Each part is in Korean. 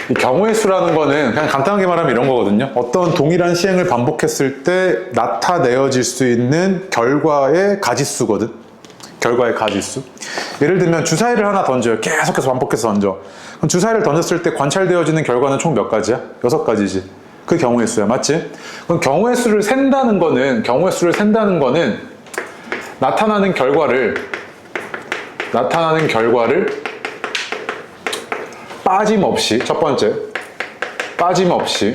이 경우의 수라는 거는 그냥 간단하게 말하면 이런 거거든요. 어떤 동일한 시행을 반복했을 때 나타내어질 수 있는 결과의 가지수거든. 결과의 가지수. 예를 들면 주사위를 하나 던져요. 계속해서 반복해서 던져. 그럼 주사위를 던졌을 때 관찰되어지는 결과는 총 몇 가지야? 6가지지. 그 경우의 수야. 맞지? 그럼 경우의 수를 센다는 거는 나타나는 결과를 빠짐없이, 첫 번째, 빠짐없이,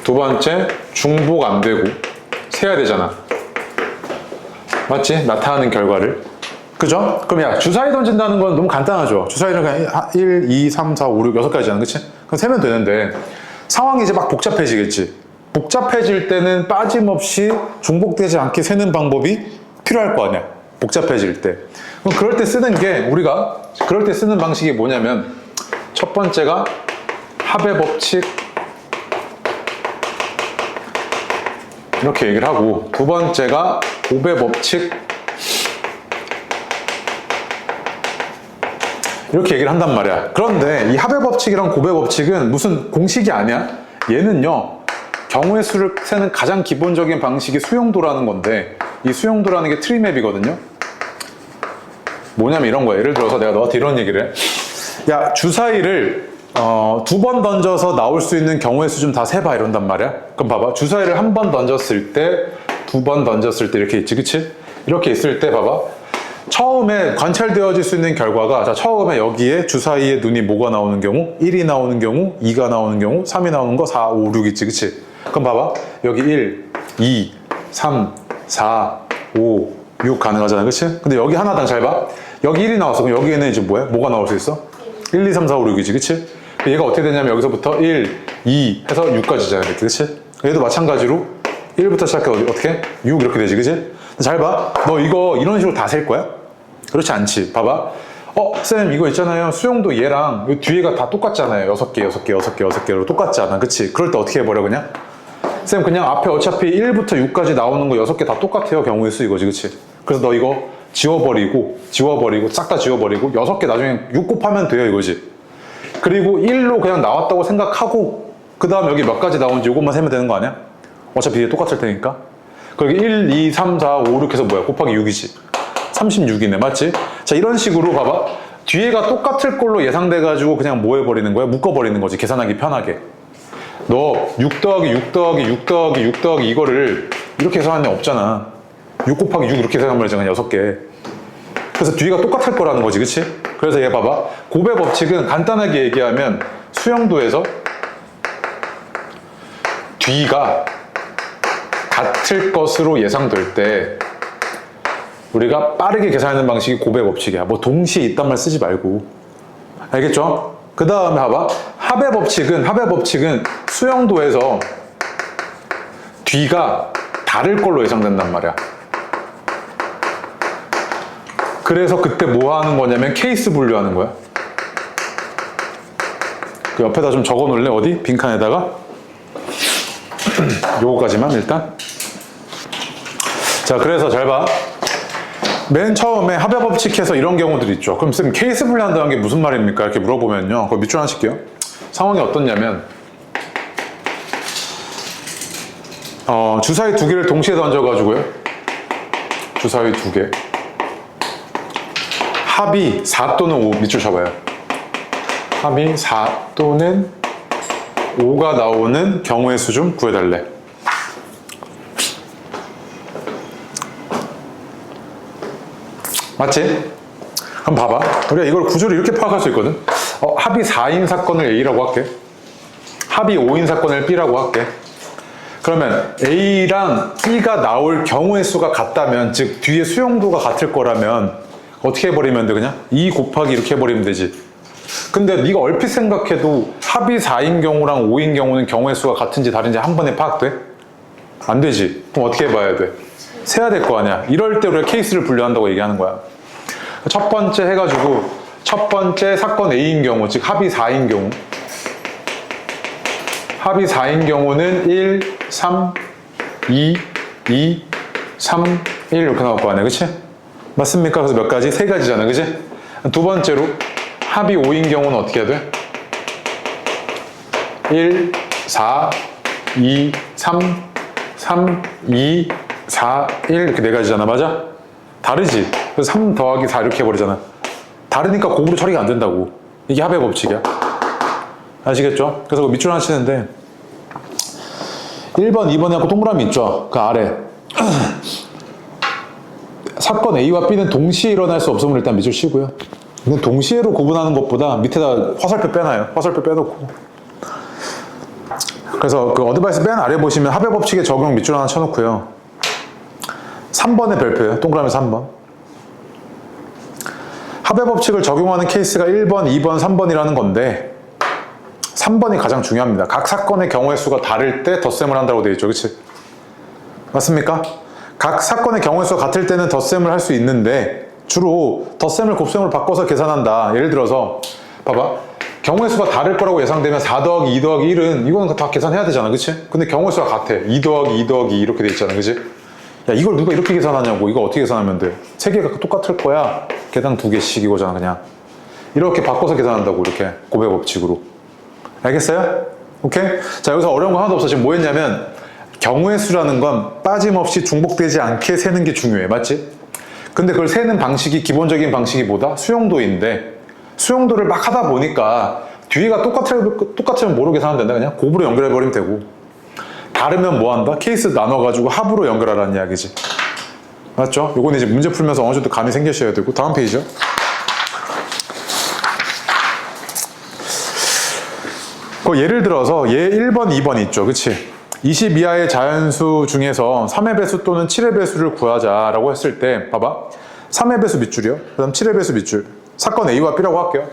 두 번째, 중복 안 되고, 세야 되잖아. 맞지? 나타나는 결과를. 그죠? 그럼 야, 주사위 던진다는 건 너무 간단하죠? 주사위는 그냥 1, 2, 3, 4, 5, 6, 6가지잖아. 그치? 그럼 세면 되는데, 상황이 이제 막 복잡해지겠지? 복잡해질 때는 빠짐없이 중복되지 않게 세는 방법이 필요할 거 아니야? 복잡해질 때. 그럼 그럴 때 쓰는 방식이 뭐냐면, 첫 번째가 합의 법칙, 이렇게 얘기를 하고, 두 번째가 곱의 법칙, 이렇게 얘기를 한단 말이야. 그런데 이 합의 법칙이랑 곱의 법칙은 무슨 공식이 아니야. 얘는요, 경우의 수를 세는 가장 기본적인 방식이 수용도라는 건데, 이 수용도라는 게 트리맵이거든요. 뭐냐면 이런 거야. 예를 들어서 내가 너한테 이런 얘기를 해. 야, 주사위를 2번 던져서 나올 수 있는 경우의 수 좀 다 세봐, 이런단 말이야. 그럼 봐봐. 주사위를 한 번 던졌을 때, 2번 던졌을 때 이렇게 있지, 그치? 이렇게 있을 때 봐봐. 처음에 관찰되어질 수 있는 결과가, 자, 처음에 여기에 주사위에 눈이 뭐가 나오는 경우? 1이 나오는 경우, 2가 나오는 경우, 3이 나오는 거, 4, 5, 6 있지, 그치? 그럼 봐봐. 여기 1, 2, 3, 4, 5, 6 가능하잖아, 그치? 근데 여기 하나당 잘 봐. 여기 1이 나왔어. 그럼 여기에는 이제 뭐야? 뭐가 나올 수 있어? 1, 2, 3, 4, 5, 6이지, 그치? 얘가 어떻게 되냐면 여기서부터 1, 2 해서 6까지잖아, 이렇게, 그치? 얘도 마찬가지로 1부터 시작해, 어떻게? 6 이렇게 되지, 그치? 잘 봐. 너 이거 이런 식으로 다 셀 거야? 그렇지 않지. 봐봐. 쌤, 이거 있잖아요. 수용도 얘랑 이 뒤에가 다 똑같잖아요. 6개로 똑같잖아. 그치? 그럴 때 어떻게 해버려, 그냥? 쌤, 그냥 앞에 어차피 1부터 6까지 나오는 거 6개 다 똑같아요. 경우의 수 이거지, 그치? 그래서 너 이거 지워버리고, 싹 다 지워버리고, 6개 나중에 6 곱하면 돼요, 이거지? 그리고 1로 그냥 나왔다고 생각하고, 그 다음 여기 몇 가지 나오는지 이것만 세면 되는 거 아니야? 어차피 이게 똑같을 테니까. 그리고 1, 2, 3, 4, 5, 6 해서 뭐야? 곱하기 6이지. 36이네, 맞지? 자, 이런 식으로 봐봐. 뒤에가 똑같을 걸로 예상돼가지고 그냥 뭐 해버리는 거야? 묶어버리는 거지. 계산하기 편하게. 너 6 더하기 6 더하기 6 더하기 6 더하기 이거를 이렇게 해서 하는 애 없잖아. 6 곱하기 6 이렇게 해서 하면 되잖아, 6개. 그래서 뒤가 똑같을 거라는 거지, 그치? 그래서 얘 봐봐. 곱의 법칙은 간단하게 얘기하면 수용도에서 뒤가 같을 것으로 예상될 때 우리가 빠르게 계산하는 방식이 곱의 법칙이야. 뭐 동시에 있단 말 쓰지 말고. 알겠죠? 그 다음에 봐봐. 합의 법칙은 수용도에서 뒤가 다를 걸로 예상된단 말이야. 그래서 그때 뭐 하는 거냐면 케이스 분류하는 거야. 그 옆에다 좀 적어 놓을래? 어디? 빈칸에다가. 요거까지만 일단. 자, 그래서 잘 봐. 맨 처음에 합의 법칙해서 이런 경우들이 있죠. 그럼 쌤, 케이스 분류한다는 게 무슨 말입니까? 이렇게 물어보면요. 그거 밑줄 하나 칠게요. 상황이 어떻냐면 주사위 2개를 동시에 던져가지고요. 주사위 2개. 합이 4 또는 5 밑줄 쳐봐요. 합이 4 또는 5가 나오는 경우의 수 좀 구해달래. 맞지? 그럼 봐봐. 우리가 이걸 구조를 이렇게 파악할 수 있거든. 합이 4인 사건을 A라고 할게. 합이 5인 사건을 B라고 할게. 그러면 A랑 B가 나올 경우의 수가 같다면, 즉 뒤에 수용도가 같을 거라면 어떻게 해버리면 돼? 그냥 2 곱하기 이렇게 해버리면 되지. 근데 네가 얼핏 생각해도 합이 4인 경우랑 5인 경우는 경우의 수가 같은지 다른지 한 번에 파악돼? 안 되지. 그럼 어떻게 해봐야 돼? 세야 될 거 아니야. 이럴 때 우리가 케이스를 분류한다고 얘기하는 거야. 첫 번째 해가지고 첫 번째 사건 A인 경우, 즉 합이 4인 경우, 합이 4인 경우는 1, 3, 2, 2, 3, 1 이렇게 나올 거 아니야, 그치? 맞습니까? 그래서 몇 가지? 3가지잖아, 그치? 두 번째로 합이 5인 경우는 어떻게 해야 돼? 1, 4, 2, 3, 3, 2, 4, 1 이렇게 네 가지잖아. 맞아? 다르지? 그래서 3 더하기 4 이렇게 해버리잖아. 다르니까 곱으로 처리가 안 된다고. 이게 합의 법칙이야. 아시겠죠? 그래서 그 밑줄 하나 치는데 1번, 2번에 갖고 동그라미 있죠? 그 아래 사건 A와 B는 동시에 일어날 수 없음을 일단 밑줄 치고요. 근데 동시에로 구분하는 것보다 밑에다 화살표 빼놔요. 화살표 빼놓고. 그래서 그 어드바이스 맨 아래 보시면 합의 법칙의 적용 밑줄 하나 쳐놓고요. 3번의 별표예요. 동그라미 3번. 합의 법칙을 적용하는 케이스가 1번, 2번, 3번이라는 건데 3번이 가장 중요합니다. 각 사건의 경우의 수가 다를 때 덧셈을 한다고 되어 있죠. 그치? 맞습니까? 각 사건의 경우의 수가 같을 때는 덧셈을 할 수 있는데 주로 덧셈을 곱셈으로 바꿔서 계산한다. 예를 들어서 봐봐. 경우의 수가 다를 거라고 예상되면 4 더하기 2 더하기 1은 이거는 다 계산해야 되잖아. 그치? 근데 경우의 수가 같아. 2 더하기 2 더하기 2 이렇게 돼 있잖아. 그치? 야, 이걸 누가 이렇게 계산하냐고. 이거 어떻게 계산하면 돼? 3개가 똑같을 거야. 개당 2개씩 이거잖아. 그냥 이렇게 바꿔서 계산한다고. 이렇게 곱의 법칙으로. 알겠어요? 오케이? 자, 여기서 어려운 거 하나도 없어. 지금 뭐 했냐면 경우의 수라는 건 빠짐없이 중복되지 않게 세는 게 중요해. 맞지? 근데 그걸 세는 방식이 기본적인 방식이 뭐다? 수용도인데 수용도를 막 하다 보니까 뒤에가 똑같으면 뭐로 계산하면 된다? 그냥 곱으로 연결해버리면 되고 다르면 뭐 한다? 케이스 나눠가지고 합으로 연결하라는 이야기지. 맞죠? 요건 이제 문제 풀면서 어느 정도 감이 생기셔야 되고. 다음 페이지요. 예를 들어서 얘 1번, 2번 있죠. 그치? 20 이하의 자연수 중에서 3의 배수 또는 7의 배수를 구하자라고 했을 때 봐봐. 3의 배수 밑줄이요. 그 다음 7의 배수 밑줄. 사건 A와 B라고 할게요.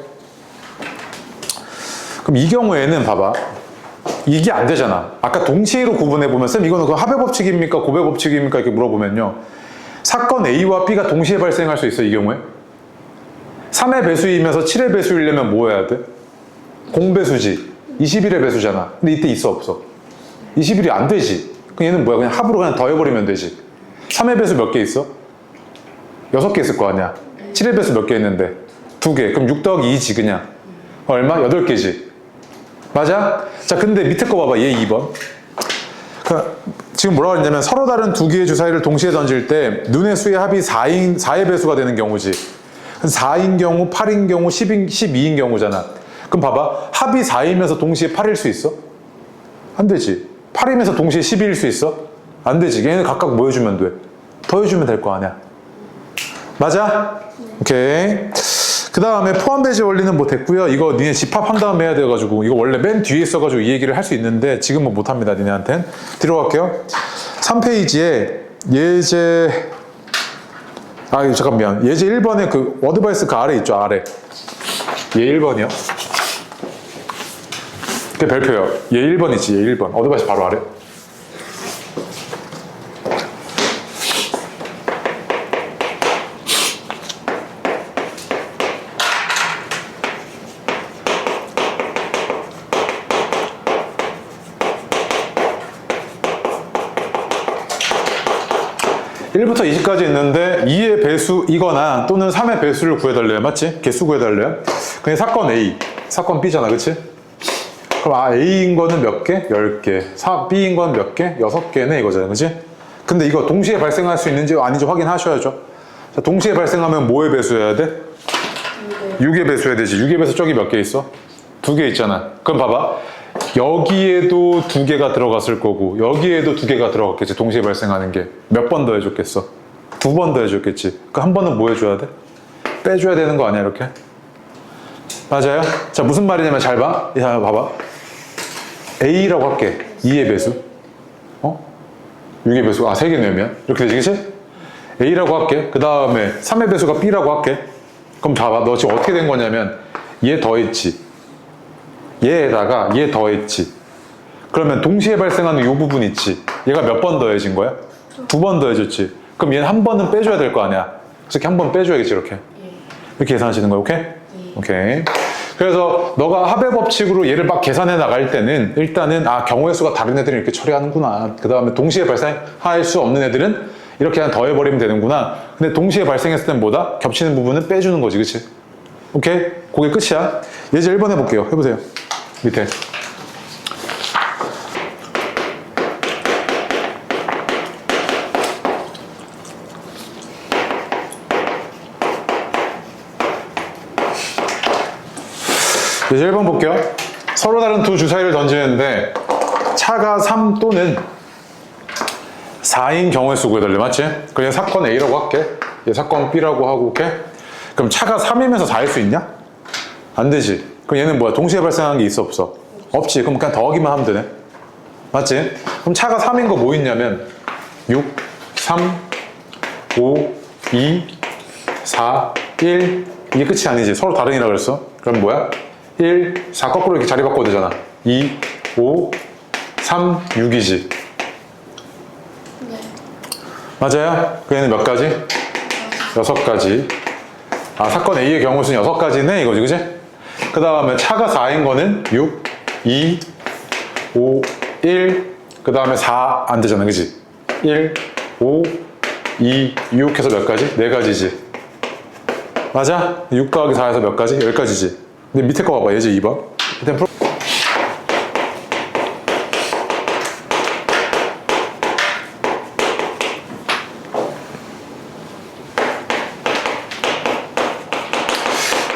그럼 이 경우에는 봐봐. 이게 안 되잖아. 아까 동시에로 구분해보면 쌤 이거는 그 합의 법칙입니까? 곱의 법칙입니까? 이렇게 물어보면요. 사건 A와 B가 동시에 발생할 수 있어. 이 경우에. 3의 배수이면서 7의 배수이려면 뭐 해야 돼? 공배수지. 21의 배수잖아. 근데 이때 있어 없어? 21이 안 되지. 그럼 얘는 뭐야? 그냥 합으로 그냥 더해버리면 되지. 3의 배수 몇 개 있어? 6개 있을 거 아니야. 7의 배수 몇 개 있는데? 2개. 그럼 6 더하기 2지 그냥. 얼마? 8개지. 맞아? 자, 근데 밑에 거 봐봐. 얘 2번. 지금 뭐라고 했냐면 서로 다른 두 개의 주사위를 동시에 던질 때 눈의 수의 합이 4의 배수가 되는 경우지. 4인 경우, 8인 경우, 12인 경우잖아. 그럼 봐봐. 합이 4이면서 동시에 8일 수 있어? 안 되지. 8이면서 동시에 12일 수 있어? 안 되지. 얘는 각각 뭐 해주면 돼? 더해주면 될 거 아니야. 맞아? 오케이. 그 다음에 포함배제 원리는 뭐 됐고요. 이거 니네 집합한 다음에 해야 돼가지고 이거 원래 맨 뒤에 있어가지고 이 얘기를 할 수 있는데 지금은 못합니다. 니네한텐. 뒤로 갈게요. 3페이지에 예제 잠깐만. 예제 1번에 그 어드바이스 그 아래 있죠. 아래. 얘 1번이요. 그게 별표요. 얘 1번이지. 얘 1번. 어드바이스 바로 아래. (1) 부터 20까지 있는데 2의 배수이거나 또는 3의 배수를 구해달래요. 맞지? 개수 구해달래요. 근데 사건 A, 사건 B잖아. 그치? 그럼 A인 거는 몇 개? 10개. B인 건 몇 개? 6개네 이거잖아. 그치? 근데 이거 동시에 발생할 수 있는지 아닌지 확인하셔야죠. 자, 동시에 발생하면 뭐의 배수여야 돼? 6의 배수여야 되지. 6의 배수 저기 몇 개 있어? 2개 있잖아. 그럼 봐봐. 여기에도 2개가 들어갔을 거고 여기에도 2개가 들어갔겠지. 동시에 발생하는 게 몇 번 더 해줬겠어? 2번 더 해줬겠지. 그 한 번은 뭐 해줘야 돼? 빼줘야 되는 거 아니야 이렇게? 맞아요? 자, 무슨 말이냐면 잘 봐. 야, 봐봐. A라고 할게. 2의 배수. 6의 배수. 3개 내면 이렇게 되지. 그치? A라고 할게. 그 다음에 3의 배수가 B라고 할게. 그럼 봐봐. 너 지금 어떻게 된 거냐면 얘 더했지. 얘에다가 얘 더했지. 그러면 동시에 발생하는 이 부분 있지. 얘가 몇 번 더해진 거야? 2번 더해졌지. 그럼 얘는 한 번은 빼줘야 될 거 아니야. 그래서 이렇게 한 번 빼줘야겠지. 이렇게. 이렇게 계산하시는 거야. 오케이? 오케이. 그래서 너가 합의 법칙으로 얘를 막 계산해 나갈 때는 일단은 경우의 수가 다른 애들은 이렇게 처리하는구나. 그 다음에 동시에 발생할 수 없는 애들은 이렇게 그냥 더해버리면 되는구나. 근데 동시에 발생했을 땐 뭐다? 겹치는 부분은 빼주는 거지. 그치? 오케이? 그게 끝이야. 예제 1번 해볼게요. 해보세요. 밑에. 예제 1번 볼게요. 서로 다른 두 주사위를 던지는데 차가 3 또는 4인 경우의 수 구해달래. 맞지? 그냥 사건 A라고 할게. 얘 사건 B라고 하고, 오케이? 그럼 차가 3이면서 4일 수 있냐? 안 되지. 그럼 얘는 뭐야? 동시에 발생한 게 있어, 없어? 없지. 그럼 그냥 더하기만 하면 되네. 맞지? 그럼 차가 3인 거 뭐 있냐면 6, 3, 5, 2, 4, 1 이게 끝이 아니지. 서로 다른이라 그랬어. 그럼 뭐야? 1, 4 거꾸로 이렇게 자리 바꿔도 되잖아. 2, 5, 3, 6이지. 네. 맞아요? 그 얘는 몇 가지? 6가지. 아, 사건 A의 경우 수는 6가지네 이거지, 그지? 그 다음에 차가 4인 거는 6, 2, 5, 1, 그 다음에 4 안 되잖아, 그지? 1, 5, 2, 6 해서 몇 가지? 4가지지. 맞아? 6 더하기 4에서 몇 가지? 10가지지. 근데 밑에 거 봐봐, 예제 2번. 일단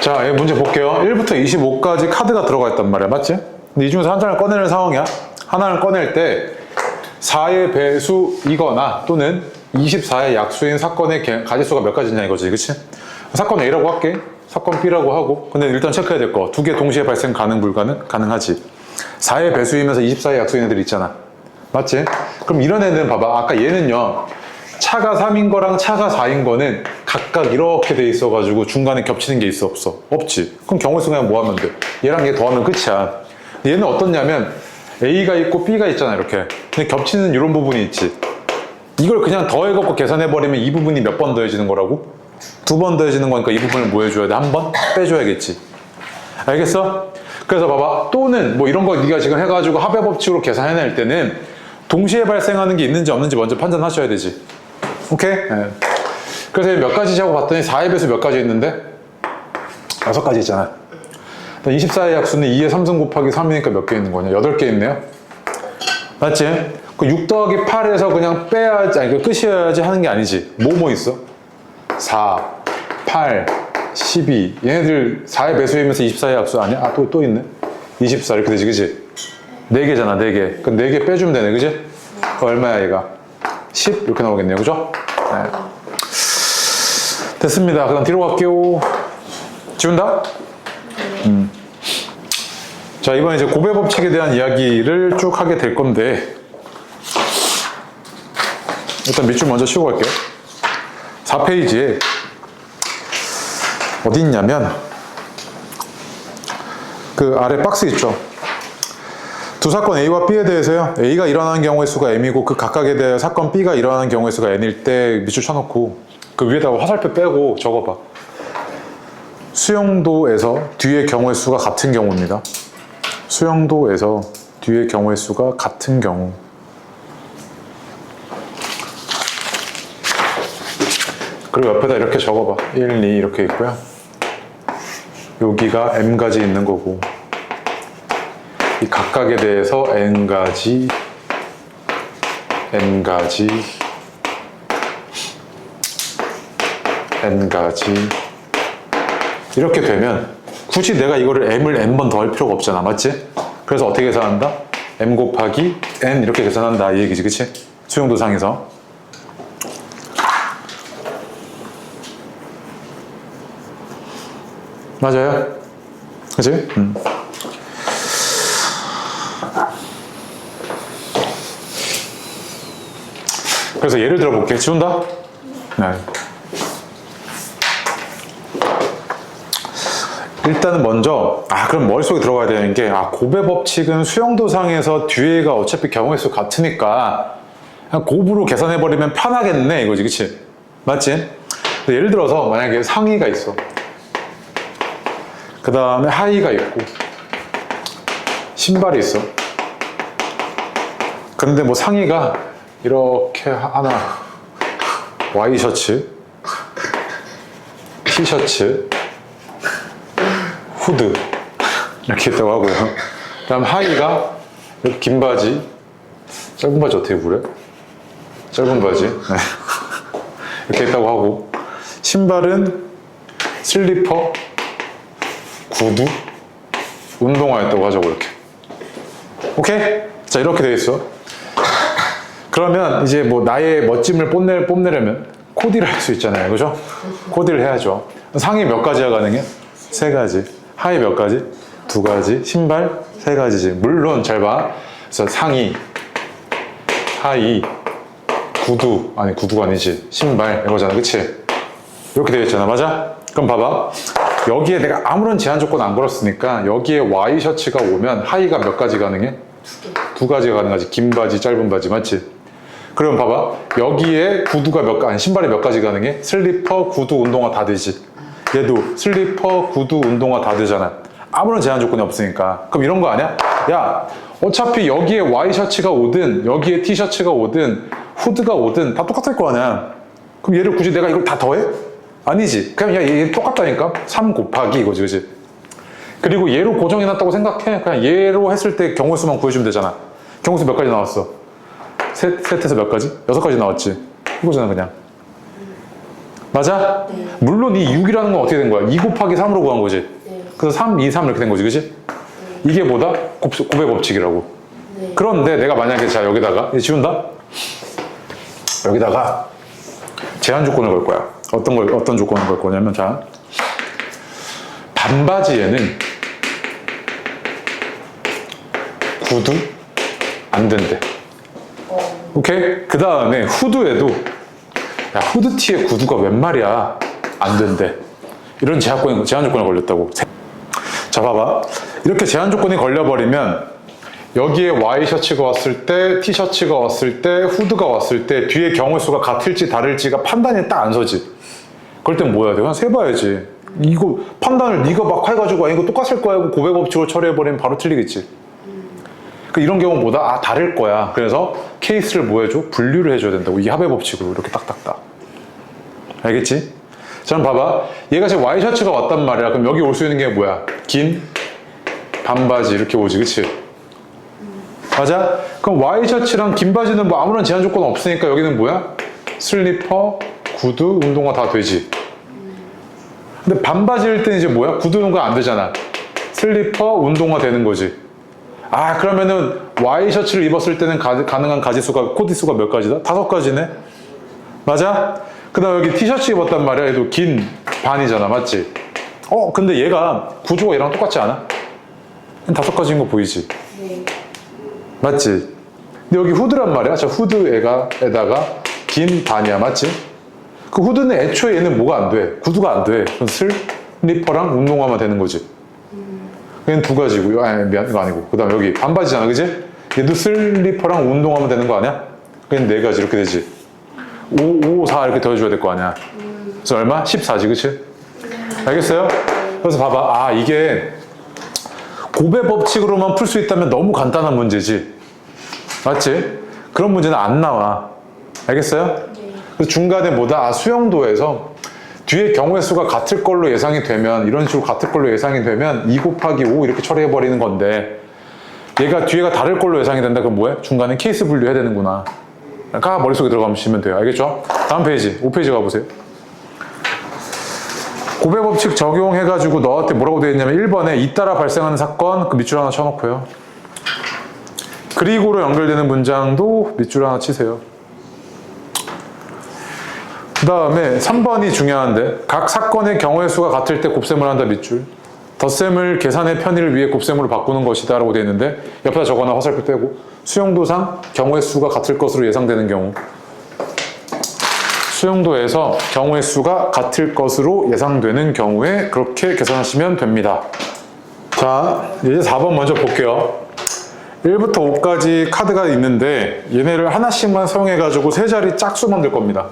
자, 이 문제 볼게요. 1부터 25까지 카드가 들어가 있단 말이야. 맞지? 근데 이 중에서 한 장을 꺼내는 상황이야. 하나를 꺼낼 때 4의 배수이거나 또는 24의 약수인 사건의 가지수가 몇 가지냐 이거지. 그치? 사건 A라고 할게. 사건 B라고 하고. 근데 일단 체크해야 될 거. 두 개 동시에 발생 가능, 불가능? 가능하지. 4의 배수이면서 24의 약수인 애들 있잖아. 맞지? 그럼 이런 애는 봐봐. 아까 얘는요. 차가 3인 거랑 차가 4인 거는 각각 이렇게 돼 있어가지고 중간에 겹치는 게 있어, 없어? 없지. 그럼 경우수 그냥 뭐 하면 돼? 얘랑 얘 더하면 끝이야. 얘는 어떻냐면 A가 있고 B가 있잖아, 이렇게. 근데 겹치는 이런 부분이 있지. 이걸 그냥 더해갖고 계산해버리면 이 부분이 몇 번 더해지는 거라고? 2번 더해지는 거니까 이 부분을 뭐 해줘야 돼? 한 번 빼줘야겠지. 알겠어? 그래서 봐봐. 또는 뭐 이런 거 네가 지금 해가지고 합의 법칙으로 계산해낼 때는 동시에 발생하는 게 있는지 없는지 먼저 판단하셔야 되지. 오케이? 네. 그래서 몇 가지지 하고 봤더니 4의 배수 몇 가지 있는데? 6가지 있잖아. 24의 약수는 2의 3승 곱하기 3이니까 몇 개 있는 거냐? 8개 있네요? 맞지? 그 6 더하기 8에서 그냥 빼야지, 아니, 그 끝이어야지 하는 게 아니지. 뭐 있어? 4, 8, 12. 얘네들 4의 배수이면서 24의 약수 아니야? 아, 또 있네? 24 이렇게 되지, 그지? 4개잖아, 4개. 그럼 4개 빼주면 되네, 그지? 그 얼마야, 얘가? 10? 이렇게 나오겠네요, 그죠? 네. 됐습니다. 그 다음 뒤로 갈게요. 지운다? 자, 이번에 이제 고배 법칙에 대한 이야기를 쭉 하게 될 건데, 일단 밑줄 먼저 치고 갈게요. 4페이지에 어디 있냐면, 그 아래 박스 있죠? 두 사건 A와 B에 대해서요. A가 일어나는 경우의 수가 M이고 그 각각에 대해 사건 B가 일어나는 경우의 수가 N일 때 밑줄 쳐놓고 그 위에다가 화살표 빼고 적어봐. 수용도에서 뒤의 경우의 수가 같은 경우입니다. 수용도에서 뒤의 경우의 수가 같은 경우. 그리고 옆에다 이렇게 적어봐. 1, 2 이렇게 있고요. 여기가 M가지 있는 거고 이 각각에 대해서 N가지 이렇게 되면 굳이 내가 이거를 M을 N번 더 할 필요가 없잖아. 맞지? 그래서 어떻게 계산한다? M 곱하기 N 이렇게 계산한다 이 얘기지. 그치? 수용도상에서 맞아요? 그치? 그래서 예를 들어 볼게. 지운다? 네. 일단은 먼저 그럼 머릿속에 들어가야 되는 게 고배 법칙은 수용도상에서 뒤에가 어차피 경우의 수 같으니까 그냥 곱으로 계산해버리면 편하겠네 이거지. 그치? 맞지? 예를 들어서 만약에 상위가 있어. 그 다음에 하의가 있고 신발이 있어. 근데 뭐 상의가 이렇게 하나 와이셔츠, 티셔츠, 후드 이렇게 있다고 하고요. 그다음 하의가 이렇게 긴 바지, 짧은 바지 어떻게 부르요? 짧은 바지 네. 이렇게 있다고 하고, 신발은 슬리퍼, 구두, 운동화였다고 하자고 이렇게. 오케이? 자, 이렇게 돼 있어. 그러면 이제 뭐 나의 멋짐을 뽐내려면 코디를 할 수 있잖아요, 그죠? 코디를 해야죠. 상의 몇 가지가 가능해? 3가지. 하의 몇 가지? 2가지. 신발 3가지지. 물론 잘 봐. 그래서 상의, 하의, 구두, 아니 구두가 아니지, 신발 이거잖아, 그치? 이렇게 되어 있잖아, 맞아? 그럼 봐봐, 여기에 내가 아무런 제한 조건 안 걸었으니까 여기에 와이셔츠가 오면 하의가 몇 가지 가능해? 2가지가 가능하지. 긴 바지, 짧은 바지, 맞지? 그럼 봐봐, 여기에 구두가 아니 신발이 몇 가지 가능해? 슬리퍼, 구두, 운동화 다 되지. 얘도 슬리퍼, 구두, 운동화 다 되잖아. 아무런 제한 조건이 없으니까. 그럼 이런 거 아니야? 야, 어차피 여기에 와이셔츠가 오든 여기에 티셔츠가 오든 후드가 오든 다 똑같을 거 아니야. 그럼 얘를 굳이 내가 이걸 다 더해? 아니지. 그냥 야, 얘 똑같다니까. 3 곱하기 이거지, 그지? 그리고 얘로 고정해놨다고 생각해. 그냥 얘로 했을 때 경우 수만 구해주면 되잖아. 경우 수 몇 가지 나왔어? 셋에서 몇 가지? 6가지 나왔지. 이거잖아, 그냥. 맞아? 네. 물론 이 6이라는 건 어떻게 된 거야? 2 곱하기 3으로 구한 거지. 네. 그래서 3, 2, 3 이렇게 된 거지, 그지? 네. 이게 뭐다? 곱의 법칙이라고. 네. 그런데 내가 만약에 자 여기다가 이제 지운다? 여기다가 제한 조건을 걸 거야. 어떤 조건을 걸 거냐면, 자, 반바지에는 구두 안 된대. 오케이? 그 다음에 후드에도 야, 후드티에 구두가 웬 말이야, 안 된대. 이런 제한 조건이 걸렸다고. 자, 봐봐. 이렇게 제한 조건이 걸려버리면 여기에 와이셔츠가 왔을 때, 티셔츠가 왔을 때, 후드가 왔을 때 뒤에 경우 수가 같을지 다를지가 판단이 딱 안 서지. 그럴 땐 뭐 해야 돼? 그냥 세봐야지. 이거 판단을 네가 막 해가지고 이거 똑같을 거야 하고 고백 법칙으로 처리해버리면 바로 틀리겠지. 그러니까 이런 경우는 뭐다? 아, 다를 거야. 그래서 케이스를 뭐 해줘? 분류를 해줘야 된다고. 이게 합의 법칙으로 이렇게 딱딱딱. 알겠지? 자, 그럼 봐봐. 얘가 지금 와이셔츠가 왔단 말이야. 그럼 여기 올 수 있는 게 뭐야? 긴 반바지 이렇게 오지, 그치? 맞아? 그럼 와이셔츠랑 긴 바지는 뭐 아무런 제한 조건 없으니까 여기는 뭐야? 슬리퍼, 구두, 운동화 다 되지. 근데 반바지일 때는 이제 뭐야? 구두, 운동화 안 되잖아. 슬리퍼, 운동화 되는 거지. 아, 그러면은 와이셔츠를 입었을 때는 가능한 가지수가, 코디수가 몇 가지다? 5가지네? 맞아? 그 다음 여기 티셔츠 입었단 말이야. 얘도 긴 반이잖아, 맞지? 근데 얘가 구조가 얘랑 똑같지 않아? 5가지인 거 보이지? 네. 맞지? 근데 여기 후드란 말이야. 저 후드에다가 긴 반이야, 맞지? 그 후드는 애초에 얘는 뭐가 안 돼? 구두가 안 돼. 그럼 슬리퍼랑 운동화만 되는 거지. 얘는 2가지고, 아니, 미안, 이거 아니고. 그 다음 여기 반바지잖아, 그지? 얘도 슬리퍼랑 운동화만 되는 거 아니야? 얘는 4가지 이렇게 되지. 5, 4 이렇게 더해줘야 될 거 아니야. 그래서 얼마? 14지, 그치? 알겠어요? 그래서 봐봐. 아, 이게 고배 법칙으로만 풀 수 있다면 너무 간단한 문제지. 맞지? 그런 문제는 안 나와. 알겠어요? 네. 그래서 중간에 뭐다? 아, 수영도에서 뒤에 경우의 수가 같을 걸로 예상이 되면, 이런 식으로 같을 걸로 예상이 되면 2 곱하기 5 이렇게 처리해버리는 건데, 얘가 뒤에가 다를 걸로 예상이 된다. 그럼 뭐해? 중간에 케이스 분류해야 되는구나. 그러니까 머릿속에 들어가시면 돼요. 알겠죠? 다음 페이지, 5페이지 가보세요. 고배 법칙 적용해가지고 너한테 뭐라고 되어 있냐면 1번에 잇따라 발생하는 사건, 그 밑줄 하나 쳐놓고요. 그리고로 연결되는 문장도 밑줄 하나 치세요. 그 다음에 3번이 중요한데, 각 사건의 경우의 수가 같을 때 곱셈을 한다, 밑줄. 덧셈을 계산의 편의를 위해 곱셈으로 바꾸는 것이다 라고 되어 있는데, 옆에다 적어놔, 화살표 떼고. 수용도상 경우의 수가 같을 것으로 예상되는 경우. 수용도에서 경우의 수가 같을 것으로 예상되는 경우에 그렇게 계산하시면 됩니다. 자, 이제 4번 먼저 볼게요. 1부터 5까지 카드가 있는데 얘네를 하나씩만 사용해가지고 3자리 짝수 만들 겁니다.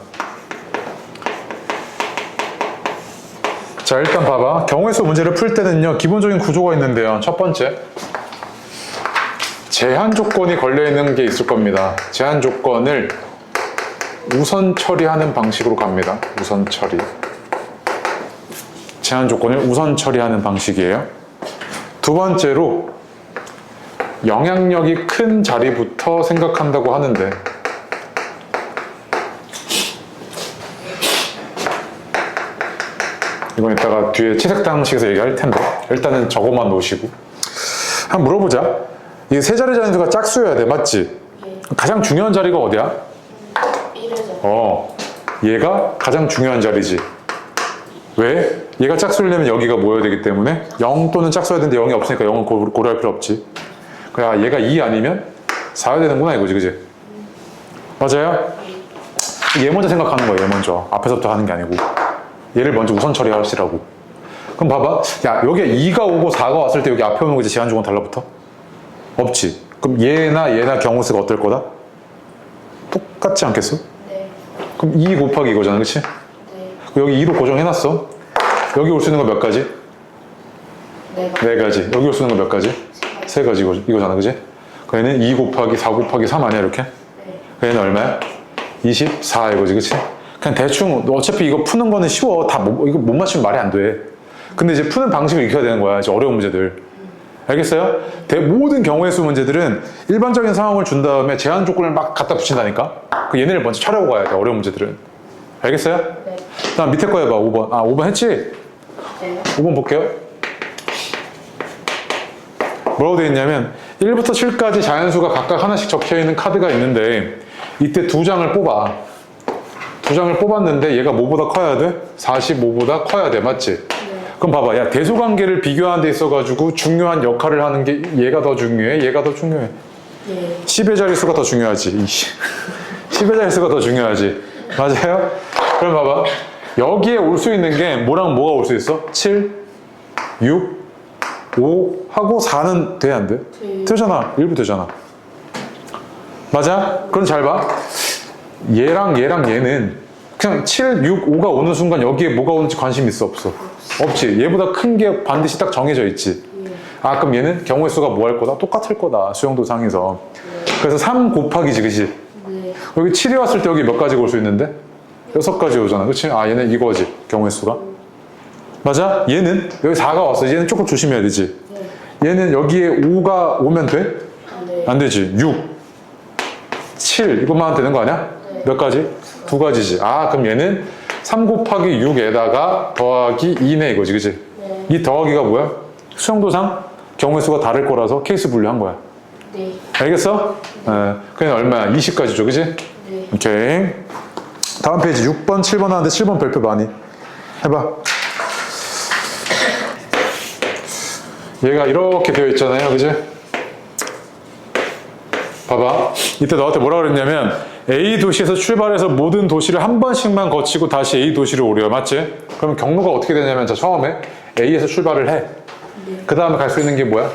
자, 일단 봐봐. 경우의 수 문제를 풀 때는요, 기본적인 구조가 있는데요. 첫 번째, 제한 조건이 걸려있는 게 있을 겁니다. 제한 조건을 우선 처리하는 방식으로 갑니다. 우선 처리. 제한 조건을 우선 처리하는 방식이에요. 두 번째로 영향력이 큰 자리부터 생각한다고 하는데 이건 이따가 뒤에 채색당식에서 얘기할 텐데 일단은 저것만 놓으시고 한번 물어보자. 이 세 자리 자연수가 짝수여야 돼, 맞지? 예. 가장 중요한 자리가 어디야? 1회죠. 얘가 가장 중요한 자리지. 왜? 얘가 짝수려면 여기가 모여야 되기 때문에 0 또는 짝수여야 되는데 0이 없으니까 0은 고려할 필요 없지. 그래, 얘가 2 아니면 4야 되는구나 이거지, 그지? 맞아요? 얘 먼저 생각하는 거야, 얘 먼저. 앞에서부터 하는 게 아니고. 얘를 먼저 우선 처리하시라고. 그럼 봐봐. 야, 여기에 2가 오고 4가 왔을 때 여기 앞에 오는 거지, 제한 조건 달라붙어? 없지. 그럼 얘나 경우 수가 어떨 거다? 똑같지 않겠어? 네. 그럼 2 곱하기 이거잖아, 그치? 네. 여기 2로 고정해놨어. 여기 올 수 있는 거 몇 가지? 네. 네 가지. 여기 올 수 있는 거 몇 가지? 세 가지 이거잖아, 그치? 그얘는 2 곱하기 4 곱하기 3 아니야, 이렇게? 네. 얘는 얼마야? 24 이거지, 그치? 그냥 대충 어차피 이거 푸는 거는 쉬워. 이거 못 맞추면 말이 안 돼. 근데 이제 푸는 방식을 익혀야 되는 거야, 이제 어려운 문제들. 알겠어요? 모든 경우의 수 문제들은 일반적인 상황을 준 다음에 제한 조건을 막 갖다 붙인다니까? 그 얘네를 먼저 차려고 가야 돼, 어려운 문제들은. 알겠어요? 네. 다음 밑에 거 해봐, 5번. 5번 했지? 네. 5번 볼게요. 뭐라고 되어 있냐면 1부터 7까지 자연수가 각각 하나씩 적혀있는 카드가 있는데 이때 두 장을 뽑아. 두 장을 뽑았는데 얘가 뭐보다 커야 돼? 45보다 커야 돼, 맞지? 그럼 봐봐, 야, 대소관계를 비교하는 데 있어가지고 중요한 역할을 하는 게 얘가 더 중요해? 얘가 더 중요해? 예. 10의 자릿수가 더 중요하지. 10의 자릿수가 더 중요하지. 맞아요? 그럼 봐봐. 여기에 올 수 있는 게 뭐랑 뭐가 올 수 있어? 7, 6, 5 하고 4는 돼, 안 돼? 네. 되잖아. 일부 되잖아. 맞아? 그럼 잘 봐. 얘랑 얘는 그냥 7, 6, 5가 오는 순간 여기에 뭐가 오는지 관심 있어, 없어? 없지. 얘보다 큰 게 반드시 딱 정해져 있지. 예. 아, 그럼 얘는 경우의 수가 뭐 할 거다? 똑같을 거다, 수용도상에서. 그래서 3 곱하기지, 그치? 네. 여기 7이 왔을 때 여기 몇 가지가 올 수 있는데? 6가지 오잖아, 그치? 아, 얘는 이거지, 경우의 수가. 맞아? 얘는 여기 4가 왔어. 얘는 조금 조심해야 되지. 네. 얘는 여기에 5가 오면 돼? 네. 안 되지. 6, 7 이것만 하면 되는 거 아니야? 네. 몇 가지? 2가지지. 아, 그럼 얘는 3 곱하기 6에다가 더하기 2네 이거지, 그치? 네. 이 더하기가 뭐야? 수용도상 경우의 수가 다를 거라서 케이스 분류한 거야. 네. 알겠어? 그냥 얼마야? 20가지죠, 그치? 네. 오케이. 다음 페이지 6번, 7번 하는데 7번 별표 많이 해봐. 얘가 이렇게 되어 있잖아요, 그치? 봐봐. 이때 너한테 뭐라 그랬냐면 A 도시에서 출발해서 모든 도시를 한 번씩만 거치고 다시 A 도시를 오래요, 맞지? 그럼 경로가 어떻게 되냐면 자, 처음에 A에서 출발을 해. 네. 그 다음에 갈 수 있는 게 뭐야?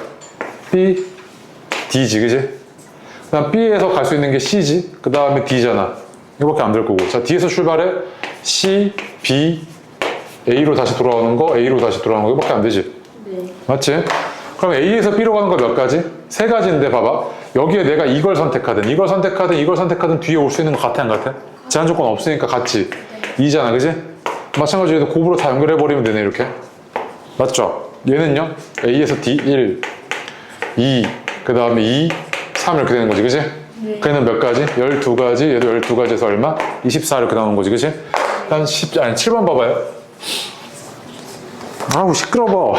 B, D지, 그치? 그 다음 B에서 갈 수 있는 게 C지, 그 다음에 D잖아. 이거밖에 안 될 거고. 자, D에서 출발해 C, B, A로 다시 돌아오는 거, A로 다시 돌아오는 거, 이거밖에 안 되지. 네. 맞지? 그럼 A에서 B로 가는 거 몇 가지? 3가지인데 봐봐. 여기에 내가 이걸 선택하든 이걸 선택하든 이걸 선택하든 뒤에 올 수 있는 거 같아, 안 같아? 제한 조건 없으니까 같지? 2잖아, 그지? 마찬가지로 곱으로 다 연결해버리면 되네, 이렇게. 맞죠? 얘는요? A에서 D 1, 2, 그 다음에 2, 3 이렇게 되는 거지, 그지? 네. 걔는 몇 가지? 12가지, 얘도 12가지에서 얼마? 24 이렇게 나오는 거지, 그지? 한 7번 봐봐요. 아우, 시끄러워.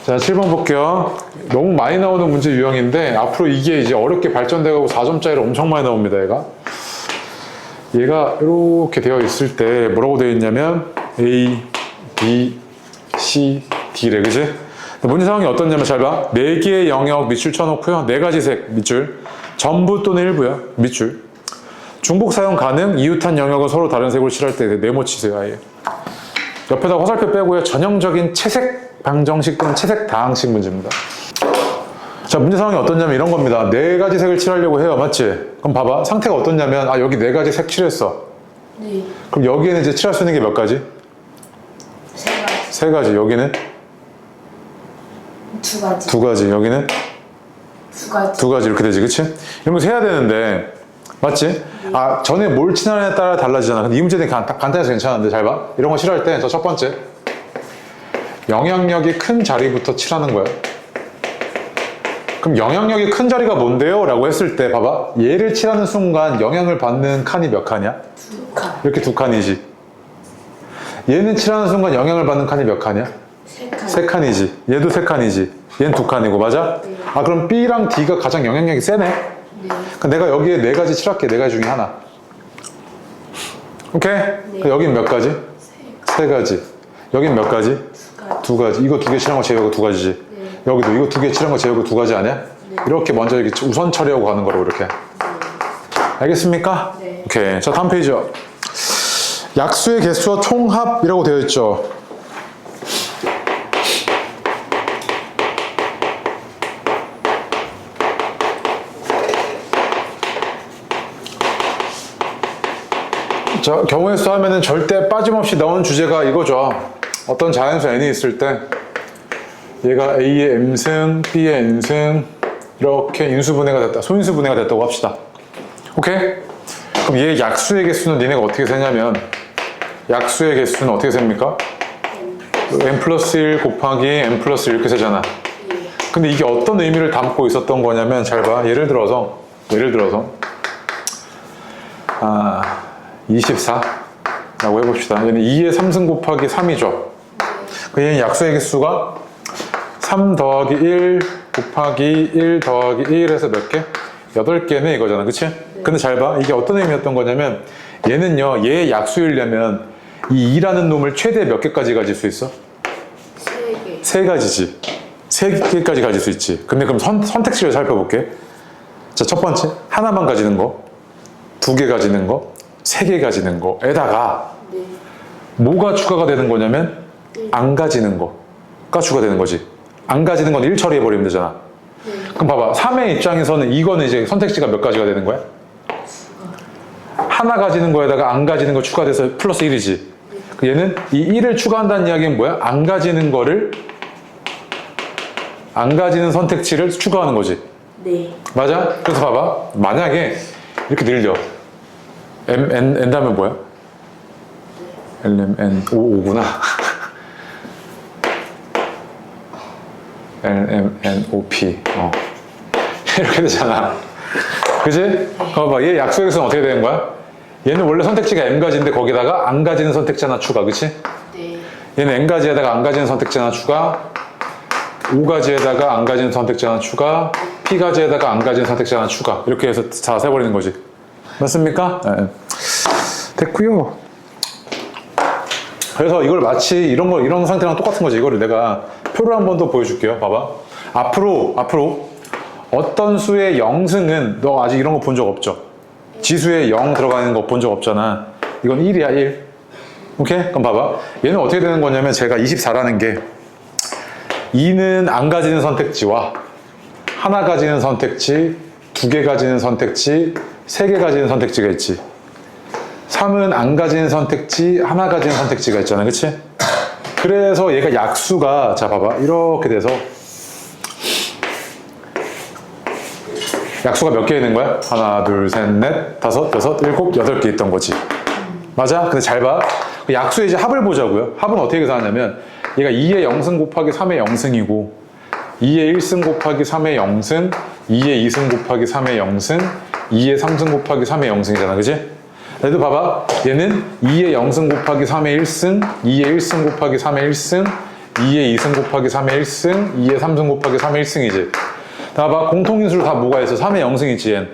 자, 7번 볼게요. 너무 많이 나오는 문제 유형인데 앞으로 이게 이제 어렵게 발전돼가고 4점짜리로 엄청 많이 나옵니다, 얘가 이렇게 되어 있을 때 뭐라고 되어 있냐면 A, B, C, D래, 그지? 문제 상황이 어떻냐면 잘 봐. 4개의 영역 밑줄 쳐놓고요. 4가지 색 밑줄. 전부 또는 일부야, 밑줄. 중복 사용 가능, 이웃한 영역은 서로 다른 색으로 칠할 때 네모 치세요, 아예. 옆에다 화살표 빼고요. 전형적인 채색 방정식 또는 채색 다항식 문제입니다. 자, 문제 상황이 어떻냐면 이런 겁니다. 4가지 색을 칠하려고 해요, 맞지? 그럼 봐봐. 상태가 어떻냐면 여기 4가지 색 칠했어. 네. 그럼 여기에는 이제 칠할 수 있는 게 몇 가지? 3가지. 3가지. 여기는 2가지. 2가지. 여기는 2가지. 2가지 이렇게 되지, 그치? 이런 거 세야 되는데, 맞지? 아, 전에 뭘 칠하느냐에 따라 달라지잖아. 근데 이 문제는 간단해서 괜찮은데 잘 봐. 이런 거 칠할 때 저 첫 번째 영향력이 큰 자리부터 칠하는 거야. 그럼 영향력이 큰 자리가 뭔데요? 라고 했을 때 봐봐. 얘를 칠하는 순간 영향을 받는 칸이 몇 칸이야? 2칸. 이렇게 2칸이지. 얘는 칠하는 순간 영향을 받는 칸이 몇 칸이야? 3칸. 3칸이지. 얘도 3칸이지. 얘는 2칸이고 맞아? 네. 아 그럼 B랑 D가 가장 영향력이 세네? 네. 그럼 내가 여기에 4가지 칠할게. 4가지 중에 하나. 오케이? 네. 여긴 몇 가지? 3칸. 3가지. 여긴 몇 가지? 2칸. 2가지. 이거 2개 칠한 거 제외하고 2가지지. 네. 여기도 이거 2개 칠한 거 제외하고 2가지 아니야? 네. 이렇게 먼저 이렇게 우선 처리하고 가는 거라고 이렇게. 알겠습니까? 네. 오케이. 자, 다음 페이지요. 약수의 개수와 총합이라고 되어 있죠. 자, 경우의 수 하면은 절대 빠짐없이 나오는 주제가 이거죠. 어떤 자연수 n이 있을 때 얘가 A의 m승, B의 n승 이렇게 인수분해가 됐다. 소인수분해가 됐다고 합시다. 오케이? 그럼 얘 약수의 개수는 니네가 어떻게 세냐면 약수의 개수는 어떻게 셉니까? n 플러스 1 곱하기 n 플러스 1 이렇게 세잖아. 근데 이게 어떤 의미를 담고 있었던 거냐면 잘 봐. 예를 들어서 24라고 해봅시다. 얘는 2의 3승 곱하기 3이죠. 그 얘는 약수의 개수가 3 더하기 1 곱하기 1 더하기 1에서 몇 개? 8개네 이거잖아. 그치? 근데 잘 봐. 이게 어떤 의미였던 거냐면 얘는요. 얘의 약수이려면 이 2라는 놈을 최대 몇 개까지 가질 수 있어? 3개. 3가지지. 3개까지 가질 수 있지. 근데 그럼 선택지를 살펴볼게. 자, 첫 번째. 하나만 가지는 거. 2개 가지는 거. 3개 가지는 거에다가 네. 뭐가 추가가 되는 거냐면 안 가지는 거가 추가되는 거지. 안 가지는 건 1 처리해버리면 되잖아. 네. 그럼 봐봐. 3의 입장에서는 이거는 이제 선택지가 몇 가지가 되는 거야? 하나 가지는 거에다가 안 가지는 거 추가돼서 플러스 1이지. 얘는 이 1을 추가한다는 이야기는 뭐야? 안 가지는 선택지를 추가하는 거지. 네. 맞아? 그래서 봐봐. 만약에 이렇게 늘려. n 다음에 뭐야? LMN 5구나. LMN OP. 이렇게 되잖아. 그지? 봐봐. 얘 약수에서는 어떻게 되는 거야? 얘는 원래 선택지가 m가지인데 거기다가 안 가지는 선택지 하나 추가. 그치? 네. 얘는 n가지에다가 안 가지는 선택지 하나 추가. 5가지에다가 안 가지는 선택지 하나 추가. p가지에다가 안 가지는 선택지 하나 추가. 이렇게 해서 다 세버리는 거지. 맞습니까? 네. 됐고요. 그래서 이걸 마치 이런 상태랑 똑같은 거지. 이거를 내가 표를 한 번 더 보여줄게요. 봐봐. 앞으로 어떤 수의 영승은 너 아직 이런 거 본 적 없죠? 지수에 0 들어가는 거 본 적 없잖아. 이건 1이야, 1. 오케이? 그럼 봐봐. 얘는 어떻게 되는 거냐면 제가 24라는 게 2는 안 가지는 선택지와 하나 가지는 선택지, 2개 가지는 선택지, 3개 가지는 선택지가 있지. 3은 안 가지는 선택지, 하나 가지는 선택지가 있잖아. 그치? 그래서 얘가 약수가, 자, 봐봐. 이렇게 돼서 약수가 몇 개 있는 거야? 하나, 둘, 셋, 넷, 다섯, 여섯, 일곱, 8개 있던 거지. 맞아? 근데 잘 봐. 그 약수의 이제 합을 보자고요. 합은 어떻게 계산하냐면 얘가 2의 0승 곱하기 3의 0승이고 2의 1승 곱하기 3의 0승, 2의 2승 곱하기 3의 0승, 2의 3승 곱하기 3의 0승이잖아. 그치? 얘도 봐봐. 얘는 2의 0승 곱하기 3의 1승, 2의 1승 곱하기 3의 1승, 2의 2승 곱하기 3의 1승, 2의 3승 곱하기 3의 1승이지. 봐봐. 공통인수로 다 뭐가 있어? 3의 0승이지, 얘는.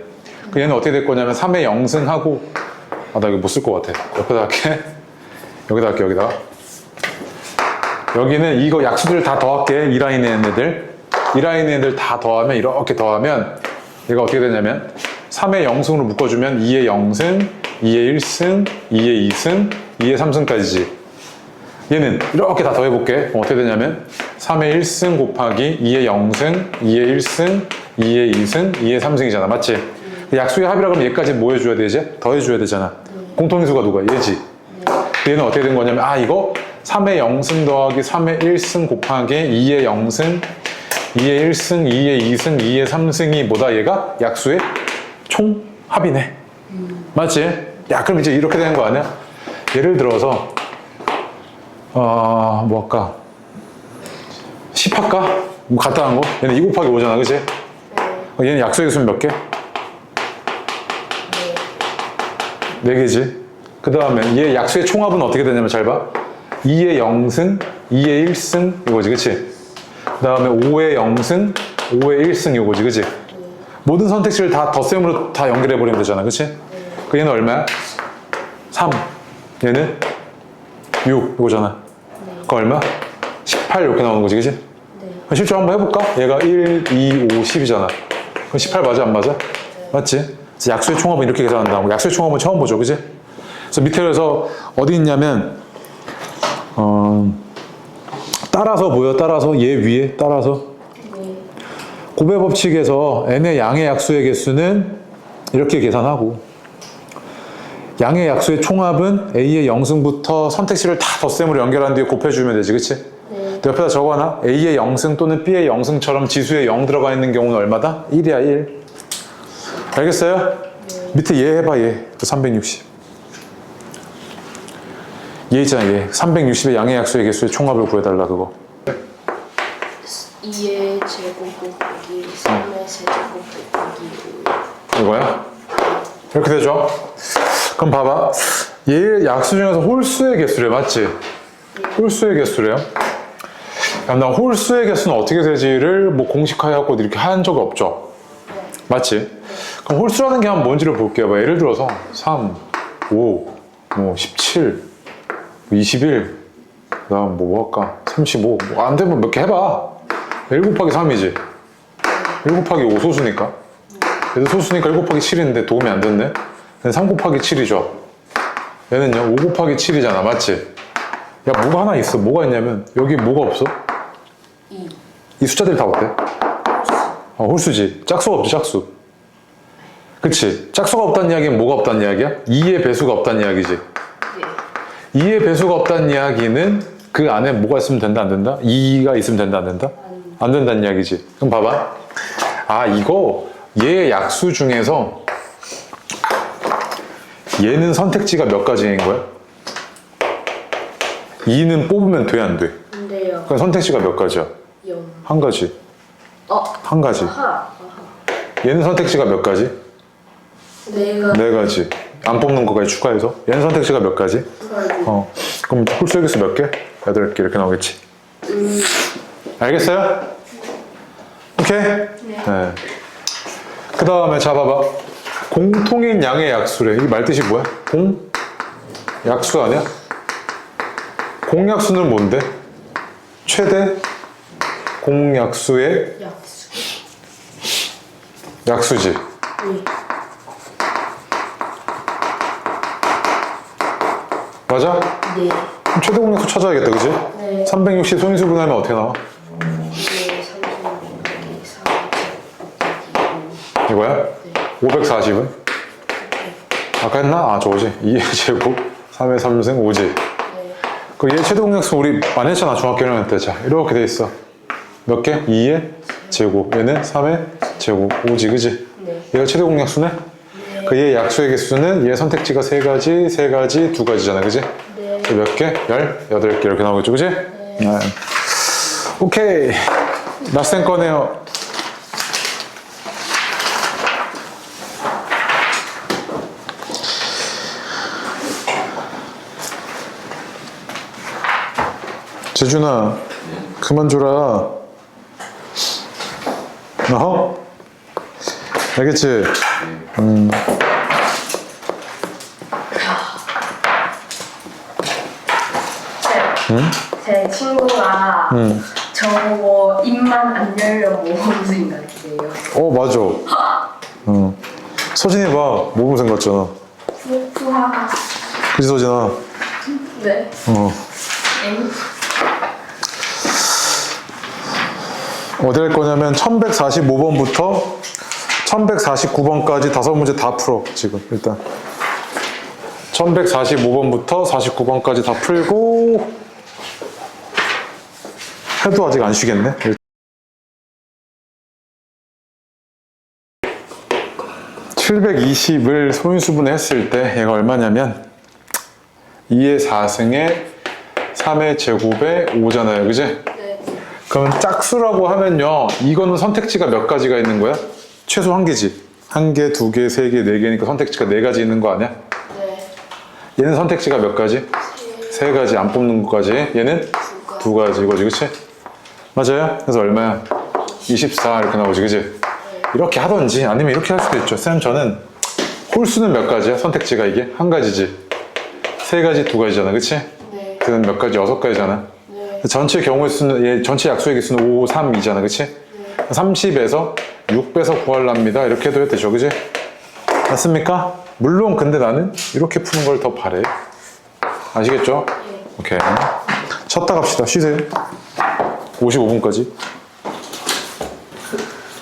그 얘는 어떻게 될 거냐면 3의 0승하고, 나 이거 못 쓸 것 같아. 옆에다 할게. 여기다 할게, 여기다. 여기는 이거 약수들 다 더할게. 이 라인에 있는 애들. 이 라인에 있는 애들 다 더하면, 이렇게 더하면, 얘가 어떻게 되냐면, 3의 0승으로 묶어주면 2의 0승, 2의 1승, 2의 2승, 2의 3승까지지. 얘는 이렇게 다 더해볼게. 어떻게 되냐면 3의 1승 곱하기 2의 0승, 2의 1승, 2의 2승, 2의 3승이잖아. 맞지? 약수의 합이라 그러면 얘까지 뭐 해줘야 되지? 더해줘야 되잖아. 공통인수가 누가? 얘지. 얘는 어떻게 된 거냐면 이거 3의 0승 더하기 3의 1승 곱하기 2의 0승, 2의 1승, 2의 2승, 2의 3승이 뭐다? 얘가 약수의 총합이네. 맞지? 야, 그럼 이제 이렇게 되는 거 아니야? 예를 들어서 뭐 할까? 10 할까? 뭐 간단한 거? 얘는 2 곱하기 5잖아, 그치? 얘는 약수의 개수는 몇 개? 4개지. 그 다음에 얘 약수의 총합은 어떻게 되냐면 잘 봐. 2의 0승, 2의 1승 이거지, 그치? 그 다음에 5의 0승, 5의 1승 이거지, 그치? 모든 선택지를 다 덧셈으로 다 연결해버리면 되잖아, 그치? 그 얘는 얼마야? 3. 얘는 6 이거잖아. 그거 얼마? 18 이렇게 나오는 거지, 그치? 그럼 실제로 한번 해볼까? 얘가 1, 2, 5, 10이잖아. 그럼 18 맞아, 안 맞아? 맞지? 그래서 약수의 총합은 이렇게 계산한다. 약수의 총합은 처음 보죠, 그치? 그래서 밑에 그래서 어디 있냐면 따라서 보여. 따라서 얘 위에 따라서 곱의 법칙에서 n의 양의 약수의 개수는 이렇게 계산하고 양의 약수의 총합은 a의 0승부터 선택지를 다 덧셈으로 연결한 뒤에 곱해주면 되지, 그치? 옆에다 적어놔. a의 0승 또는 b의 0승처럼 지수에 0 들어가 있는 경우는 얼마다? 1이야 1. 알겠어요? 밑에 얘 해봐. 얘 또 360. 얘 있잖아. 얘 360의 양의 약수의 개수의 총합을 구해달라. 그거 2의 제곱 곱하기 3의 세제곱 곱하기 5. 이거야? 이렇게 되죠? 그럼 봐봐. 얘 약수 중에서 홀수의 개수래. 맞지? 홀수의 개수래요. 그럼 나 홀수의 개수는 어떻게 되지를 뭐 공식화해갖고 이렇게 한 적이 없죠? 맞지? 그럼 홀수라는 게 한 뭔지를 볼게요. 뭐 예를 들어서 3, 5, 뭐 17, 21, 그 다음 뭐 할까? 35, 뭐 안 되면 몇 개 해봐. 1 곱하기 3이지. 1 곱하기 5 소수니까. 얘도 소수니까 1 곱하기 7인데 도움이 안 됐네. 3 곱하기 7이죠. 얘는요 5 곱하기 7이잖아. 맞지? 야 뭐가 하나 있어. 뭐가 있냐면 여기 뭐가 없어? 2. 이 숫자들이 다 어때? 홀수지. 짝수가 없지, 짝수. 그치? 짝수가 없다는 이야기는 뭐가 없다는 이야기야? 2의 배수가 없다는 이야기지. 2의 배수가 없다는 이야기는 그 안에 뭐가 있으면 된다, 안 된다? 2가 있으면 된다, 안 된다? 안 된다는 이야기지. 그럼 봐봐. 아, 이거 얘의 약수 중에서 얘는 선택지가 몇 가지인 거야? 2는 뽑으면 돼, 안 돼? 안 돼요. 그럼 선택지가 몇 가지야? 0. 한 가지. 한 가지. 아하. 얘는 선택지가 몇 가지? 내가 4가지. 안 뽑는 거까지 추가해서. 얘는 선택지가 몇 가지? 2가지. 그럼 홀수의 개수 몇 개? 8개 이렇게 나오겠지. 알겠어요? 오케이? 네. 그 다음에 잡아봐. 공통인 양의 약수래. 이 말뜻이 뭐야? 약수 아니야? 공약수는 뭔데? 최대 공약수의 약수. 약수지. 네. 맞아? 네. 그럼 최대 공약수 찾아야겠다, 그지? 네. 360 소인수 분하면 어떻게 나와? 2의 30 곱하기 4 곱하기 5. 이거야? 네. 540은? 아까 했나? 아, 저거지. 2의 제곱, 3의 3승, 5지. 네. 그 얘 최대 공약수 우리 많이 했잖아, 중학교 1학년 때. 자, 이렇게 돼 있어. 몇 개? 2의 제곱. 얘는 3의 제곱, 5지, 그지? 네. 얘가 최대 공약수네? 그 얘 약수의 개수는 얘 선택지가 3가지, 3가지, 2가지잖아, 그지? 네. 몇 개? 18개 이렇게 나오겠죠, 그지? 네. 오케이. 낯센 거네요. 재준아, 그만 줘라. 어허? 알겠지? 제 친구가 저보고 입만 안 열려 모범 생각이에요. 맞아. 서진이 봐. 모범생 같잖아. 푸하. 그치, 서진아? 네. 엥? 어디 할 거냐면 1145번부터 1149번까지 5문제 다 풀어, 지금, 일단. 1145번부터 49번까지 다 풀고, 해도 아직 안 쉬겠네. 720을 소인수분해 했을 때 얘가 얼마냐면 2의 4승에 3의 제곱에 5잖아요, 그지? 네. 그러면 짝수라고 하면요, 이거는 선택지가 몇 가지가 있는 거야? 최소 한 개지. 한 개, 두 개, 세 개, 네 개니까 선택지가 네 가지 있는 거 아니야? 네. 얘는 선택지가 몇 가지? 세 가지. 안 뽑는 것까지. 얘는 두 가지 이거지, 그치? 맞아요? 그래서 얼마야? 24 이렇게 나오지, 그치? 이렇게 하던지 아니면 이렇게 할 수도 있죠. 쌤, 저는 홀수는 몇 가지야? 선택지가 이게? 한 가지지. 세 가지, 두 가지잖아, 그치? 네. 그는 몇 가지? 6가지잖아. 네. 전체 경우의 수는, 얘 전체 약수의 개수는 5, 3, 2잖아, 그치? 네. 30에서 6빼서 구하랍니다. 이렇게 해도 되죠, 그치? 맞습니까? 물론 근데 나는 이렇게 푸는 걸 더 바래. 아시겠죠? 네. 오케이. 쉬었다 갑시다. 쉬세요. 55분까지.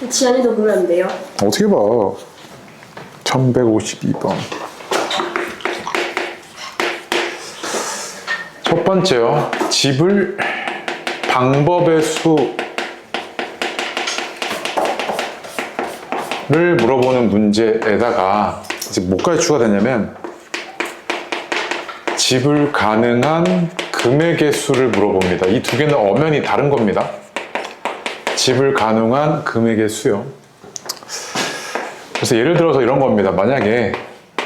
지안이도 보면 안 돼요? 어떻게 봐. 1152번. 첫 번째요. 집을 방법의 수를 물어보는 문제에다가 이제 뭐까지 추가되냐면 집을 가능한 금액의 수를 물어봅니다. 이 두 개는 엄연히 다른 겁니다. 집을 가능한 금액의 수요. 그래서 예를 들어서 이런 겁니다. 만약에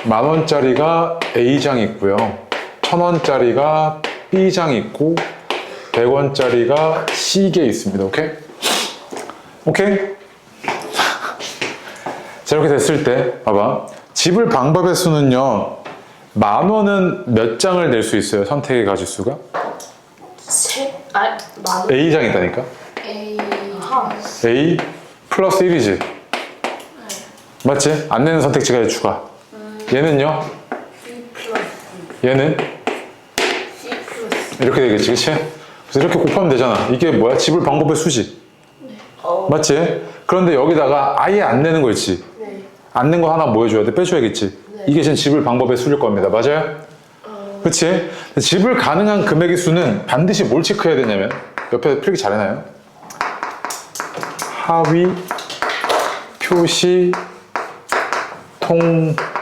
10,000원짜리가 A장 있고요. 1,000원짜리가 B장 있고 100원짜리가 C개 있습니다. 오케이? 오케이? 자, 이렇게 됐을 때 봐봐. 집을 방법의 수는요. 10,000원은 몇 장을 낼 수 있어요? 선택의 가지수가? 만 A장 있다니까? A A 플러스 1이지. 맞지? 안 내는 선택지가 추가. 얘는요? B 플러스 얘는? C 플러스 이렇게 되겠지, 그치? 그래서 이렇게 곱하면 되잖아. 이게 뭐야? 집을 방법의 수지. 맞지? 그런데 여기다가 아예 안 내는 거 있지? 네. 안 낸 거 하나 뭐 해줘야 돼? 빼줘야겠지? 네. 이게 지금 집을 방법의 수일 겁니다. 맞아요? 그치? 집을 가능한 금액의 수는 반드시 뭘 체크해야 되냐면 옆에 필기 잘해놔요. 하위 표시 통화로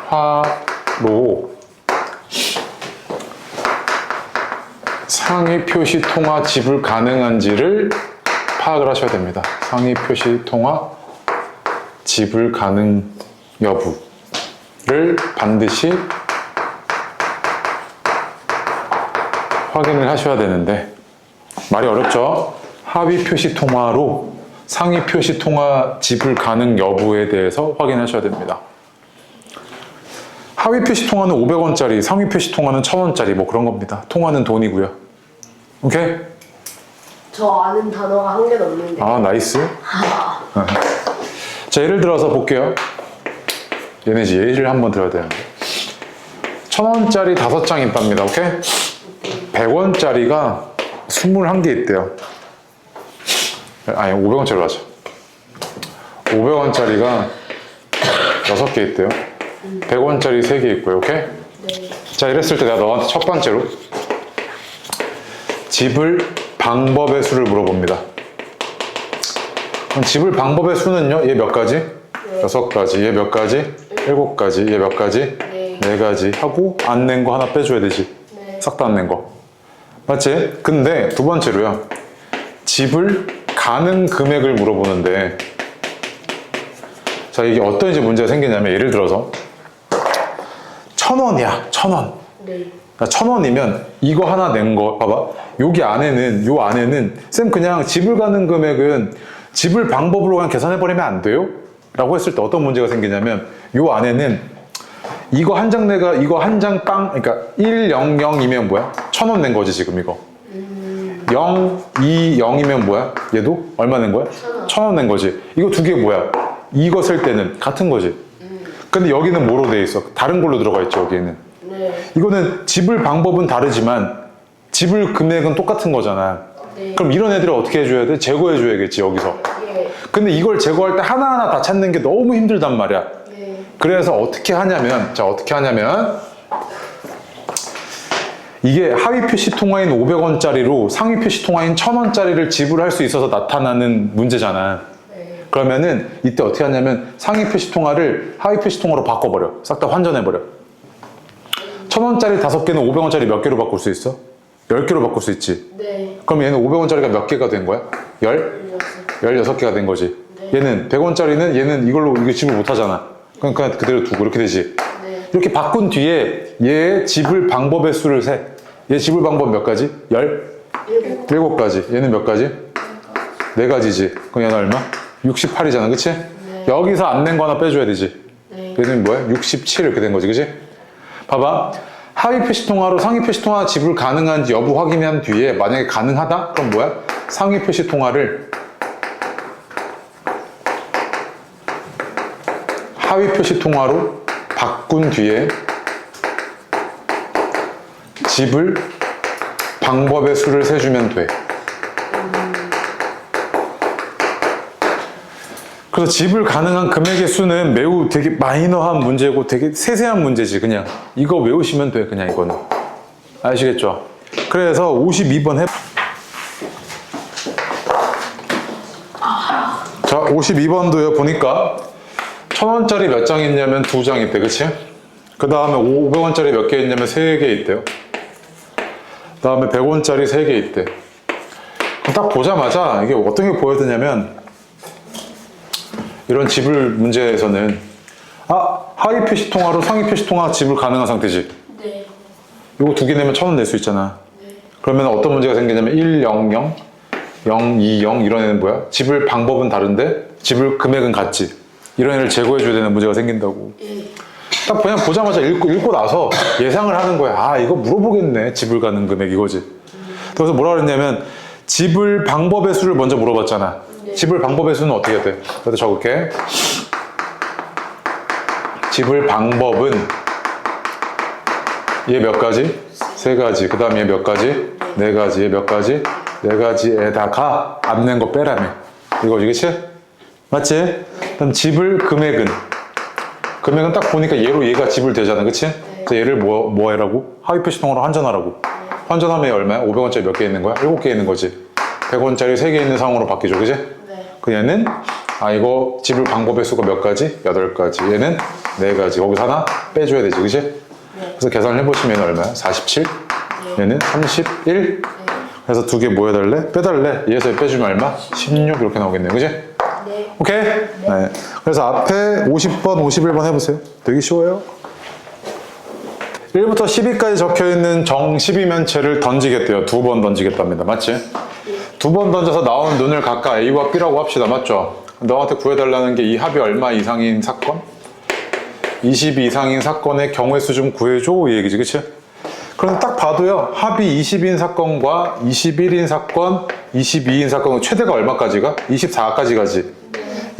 상위 표시 통화 지불 가능한지를 파악을 하셔야 됩니다. 상위 표시 통화 지불 가능 여부를 반드시 확인을 하셔야 되는데 말이 어렵죠? 하위 표시 통화로 상위 표시 통화 지불 가능 여부에 대해서 확인하셔야 됩니다. 하위 표시 통화는 500원짜리, 상위 표시 통화는 1,000원짜리 뭐 그런 겁니다. 통화는 돈이고요. 오케이? 저 아는 단어가 한 개도 없는데. 아, 나이스. 자, 예를 들어서 볼게요. 얘네지 예를 한번 들어야 되는데 1,000원짜리 5장 있답니다. 오케이? 100원짜리가 21개 있대요. 아니, 500원짜리로 하자. 500원짜리가 6개 있대요. 100원짜리 3개 있고요. 오케이? 네. 자, 이랬을 때 내가 너한테 첫 번째로 집을 방법의 수를 물어봅니다. 그럼 집을 방법의 수는요, 얘 몇 가지? 네. 6가지. 얘 몇 가지? 7가지. 얘 몇 가지? 네. 4가지. 하고 안 낸 거 하나 빼줘야 되지. 네. 싹 다 안 낸 거. 맞지? 근데 두 번째로요. 집을 가능 금액을 물어보는데 자, 이게 어떤 이제 문제가 생기냐면 예를 들어서 1,000원이야. 1,000원. 네. 1,000원이면 이거 하나 낸 거 봐봐. 여기 안에는 요 안에는 쌤 그냥 집을 가는 금액은 집을 방법으로 그냥 계산해 버리면 안 돼요? 라고 했을 때 어떤 문제가 생기냐면 요 안에는 이거 한 장 내가 이거 한 장 빵 그러니까 100이면 뭐야? 1,000원 낸 거지 지금 이거. 0, 2, 0이면 뭐야? 얘도 얼마 낸 거야? 1,000원 낸 거지. 이거 두 개 뭐야? 이거 쓸 때는 같은 거지. 근데 여기는 뭐로 돼 있어? 다른 걸로 들어가 있죠 여기에는. 네. 이거는 지불 방법은 다르지만 지불 금액은 똑같은 거잖아. 네. 그럼 이런 애들을 어떻게 해줘야 돼? 제거해줘야겠지 여기서. 예. 근데 이걸 제거할 때 하나하나 다 찾는 게 너무 힘들단 말이야. 네. 그래서 어떻게 하냐면 이게 하위 표시 통화인 500원짜리로 상위 표시 통화인 1,000원짜리를 지불할 수 있어서 나타나는 문제잖아. 네. 그러면은 이때 어떻게 하냐면 상위 표시 통화를 하위 표시 통화로 바꿔버려. 싹 다 환전해버려. 1,000원짜리 5개는 500원짜리 몇 개로 바꿀 수 있어? 10개로 바꿀 수 있지. 네. 그럼 얘는 500원짜리가 몇 개가 된 거야? 16개가 된 거지. 네. 얘는 100원짜리는 얘는 이걸로 이거 집을 못 하잖아. 그러니까 그대로 두고 이렇게 되지. 네. 이렇게 바꾼 뒤에 얘 지불 방법의 수를 세. 얘 지불 방법 몇 가지? 17가지. 얘는 몇 가지? 4가지지. 그럼 얘는 얼마? 68이잖아. 그치? 네. 여기서 안 낸 거 하나 빼줘야 되지. 네. 얘는 뭐야? 67 이렇게 된 거지. 그치? 봐봐. 하위 표시통화로 상위 표시통화 지불 가능한지 여부 확인한 뒤에 만약에 가능하다? 그럼 뭐야? 상위 표시통화를 하위 표시통화로 바꾼 뒤에 지불 방법의 수를 세주면 돼. 그래서 지불 가능한 금액의 수는 매우 되게 마이너한 문제고 되게 세세한 문제지. 그냥 이거 외우시면 돼. 그냥 이거는 아시겠죠? 그래서 52번 해. 자, 52번도요 보니까 1000원짜리 몇 장 있냐면 2장 있대. 그치? 그 다음에 500원짜리 몇 개 있냐면 3개 있대요. 그 다음에 100원짜리 3개 있대. 그럼 딱 보자마자 이게 어떤 게 보여드냐면 이런 지불 문제에서는 하위 표시통화로 상위 표시통화 지불 가능한 상태지. 네. 이거 2개 내면 1000원 낼 수 있잖아. 네. 그러면 어떤 문제가 생기냐면 100, 020 이런 애는 뭐야? 지불 방법은 다른데 지불 금액은 같지. 이런 애를 제거해줘야 되는 문제가 생긴다고. 예. 딱 그냥 보자마자 읽고 나서 예상을 하는 거야. 이거 물어보겠네. 지불 가능 금액 이거지. 그래서 뭐라 그랬냐면 지불 방법의 수를 먼저 물어봤잖아. 네. 지불 방법의 수는 어떻게 돼? 그래서 적을게. 지불 방법은 얘 몇 가지? 3가지. 그 다음 얘 몇 가지? 4가지. 얘 몇 가지? 4가지에다가 안 낸 거 빼라며. 이거지, 그치? 맞지? 그럼 지불 금액은 딱 보니까 얘가 지불되잖아. 그치? 그래서 얘를 뭐 해라고? 하위 표시통화로 환전하라고. 환전하면 얘 얼마야? 500원짜리 몇 개 있는 거야? 7개 있는 거지. 100원짜리 3개 있는 상황으로 바뀌죠. 그치? 네. 그 얘는 이거 지불 방법의 수가 몇 가지? 8가지. 얘는 4가지. 거기서 하나 빼줘야 되지. 그치? 네. 그래서 계산을 해보시면 얼마야? 47? 얘는 31? 그래서 2개 뭐 해달래? 빼달래. 얘에서 빼주면 얼마? 16 이렇게 나오겠네요. 그치? 네. 오케이? 네. 그래서 앞에 50번, 51번 해보세요. 되게 쉬워요. 1부터 12까지 적혀있는 정 12면체를 던지겠대요. 2번 던지겠답니다. 맞지? 2번 던져서 나오는 눈을 각각 A와 B라고 합시다. 맞죠? 너한테 구해달라는 게 이 합이 얼마 이상인 사건? 20 이상인 사건의 경우의 수 좀 구해줘. 이 얘기지. 그치? 그럼 딱 봐도요. 합이 20인 사건과 21인 사건, 22인 사건은 최대가 얼마까지가? 24까지 가지.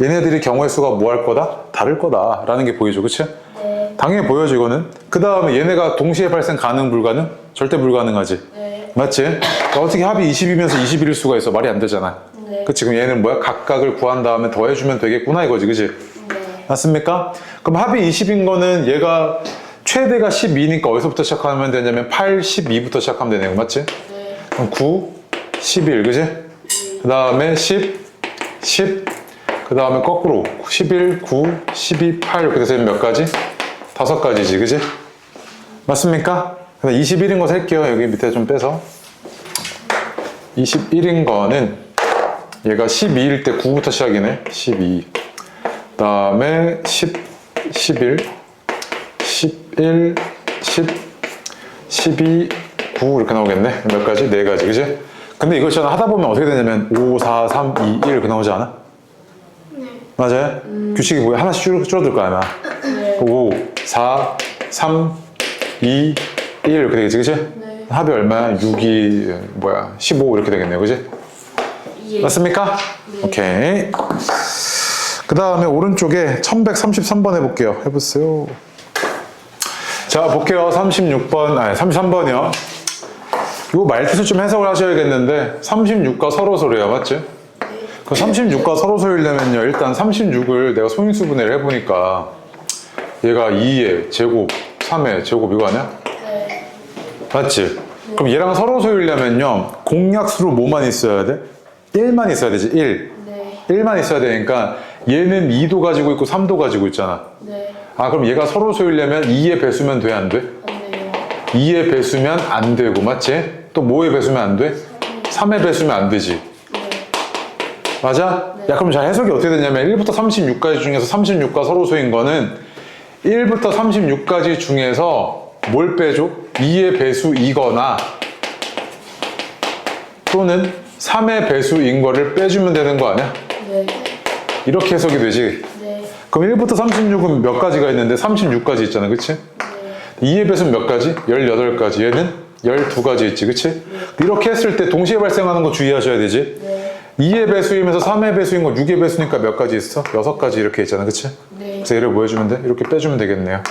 얘네들이 경우의 수가 뭐 할 거다? 다를 거다 라는 게 보이죠. 그치? 네. 당연히 보여져 이거는. 그 다음에 얘네가 동시에 발생 가능 불가능? 절대 불가능하지. 네. 맞지? 그러니까 어떻게 합이 20이면서 21일 수가 있어? 말이 안 되잖아. 네. 그치? 그럼 얘는 뭐야? 각각을 구한 다음에 더해주면 되겠구나 이거지. 그치? 네. 맞습니까? 그럼 합이 20인 거는 얘가 최대가 12니까 어디서부터 시작하면 되냐면 8, 12부터 시작하면 되네요. 맞지? 네. 그럼 9, 11, 그지? 그 다음에 10, 10, 그 다음에 거꾸로 11, 9, 12, 8 이렇게 돼서 몇 가지? 5가지지, 그지? 맞습니까? 21인 거 셀게요. 여기 밑에 좀 빼서 21인 거는 얘가 12일 때 9부터 시작이네. 12. 그 다음에 10, 11, 11, 10, 12, 9 이렇게 나오겠네. 몇 가지? 4가지, 그지? 근데 이거 있잖아. 하다 보면 어떻게 되냐면 5, 4, 3, 2, 1 이렇게 나오지 않아? 네. 맞아요? 규칙이 뭐야? 하나씩 줄어들 거 아니야? 네. 5, 4, 3, 2, 1 이렇게 되겠지, 그치? 네. 합이 얼마야? 6이 15 이렇게 되겠네요, 그치? 예. 맞습니까? 네. 오케이. 그 다음에 오른쪽에 1133번 해볼게요. 해보세요. 자, 볼게요. 33번이요. 이거 말뜻을 좀 해석을 하셔야겠는데 36과 서로소래요. 맞지? 그 36과 서로소이려면요. 일단 36을 내가 소인수분해를 해보니까 얘가 2의 제곱, 3의 제곱 이거 아니야? 네. 맞지? 그럼 얘랑 서로소이려면요. 공약수로 뭐만 있어야 돼? 1만 있어야 되지. 1. 네. 1만 있어야 되니까 얘는 2도 가지고 있고 3도 가지고 있잖아. 네. 그럼 얘가 서로소이려면 2의 배수면 돼? 안 돼? 안 돼요. 2의 배수면 안 되고, 맞지? 또 뭐의 배수면 안 돼? 3의 배수면 안 되지. 맞아? 야, 그럼 자, 해석이 어떻게 되냐면 1부터 36까지 중에서 36과 서로소인 거는 1부터 36까지 중에서 뭘 빼줘? 2의 배수이거나 또는 3의 배수인 거를 빼주면 되는 거 아니야? 네. 이렇게 해석이 되지. 네. 그럼 1부터 36은 몇 가지가 있는데 36까지 있잖아, 그치? 네. 2의 배수는 몇 가지? 18가지. 얘는 12가지 있지, 그치? 이렇게 했을 때 동시에 발생하는 거 주의하셔야 되지. 네. 2의 배수이면서 3의 배수인 거 6의 배수니까 몇 가지 있어? 6가지 이렇게 있잖아, 그치? 네. 그래서 얘를 뭐 해주면 돼? 이렇게 빼주면 되겠네요. 네.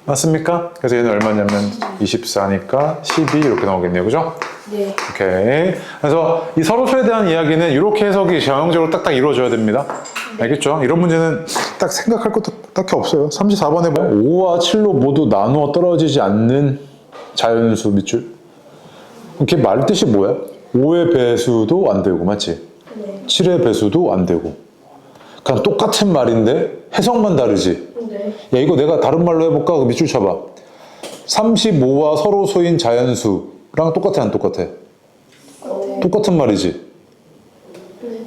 맞습니까? 그래서 얘는 얼마냐면 24니까 12 이렇게 나오겠네요, 그죠? 네. 오케이. 그래서 이 서로소에 대한 이야기는 이렇게 해석이 전형적으로 딱딱 이루어져야 됩니다. 알겠죠? 이런 문제는 딱 생각할 것도 딱히 없어요. 34번에 뭐 5와 7로 모두 나누어 떨어지지 않는 자연수 밑줄. 이렇게 말 뜻이 뭐야? 5의 배수도 안 되고, 맞지? 네. 7의 배수도 안 되고. 그냥 똑같은 말인데 해석만 다르지. 네. 야, 이거 내가 다른 말로 해볼까? 그 밑줄 쳐봐. 35와 서로소인 자연수랑 똑같아, 안 똑같아? 똑같은 말이지.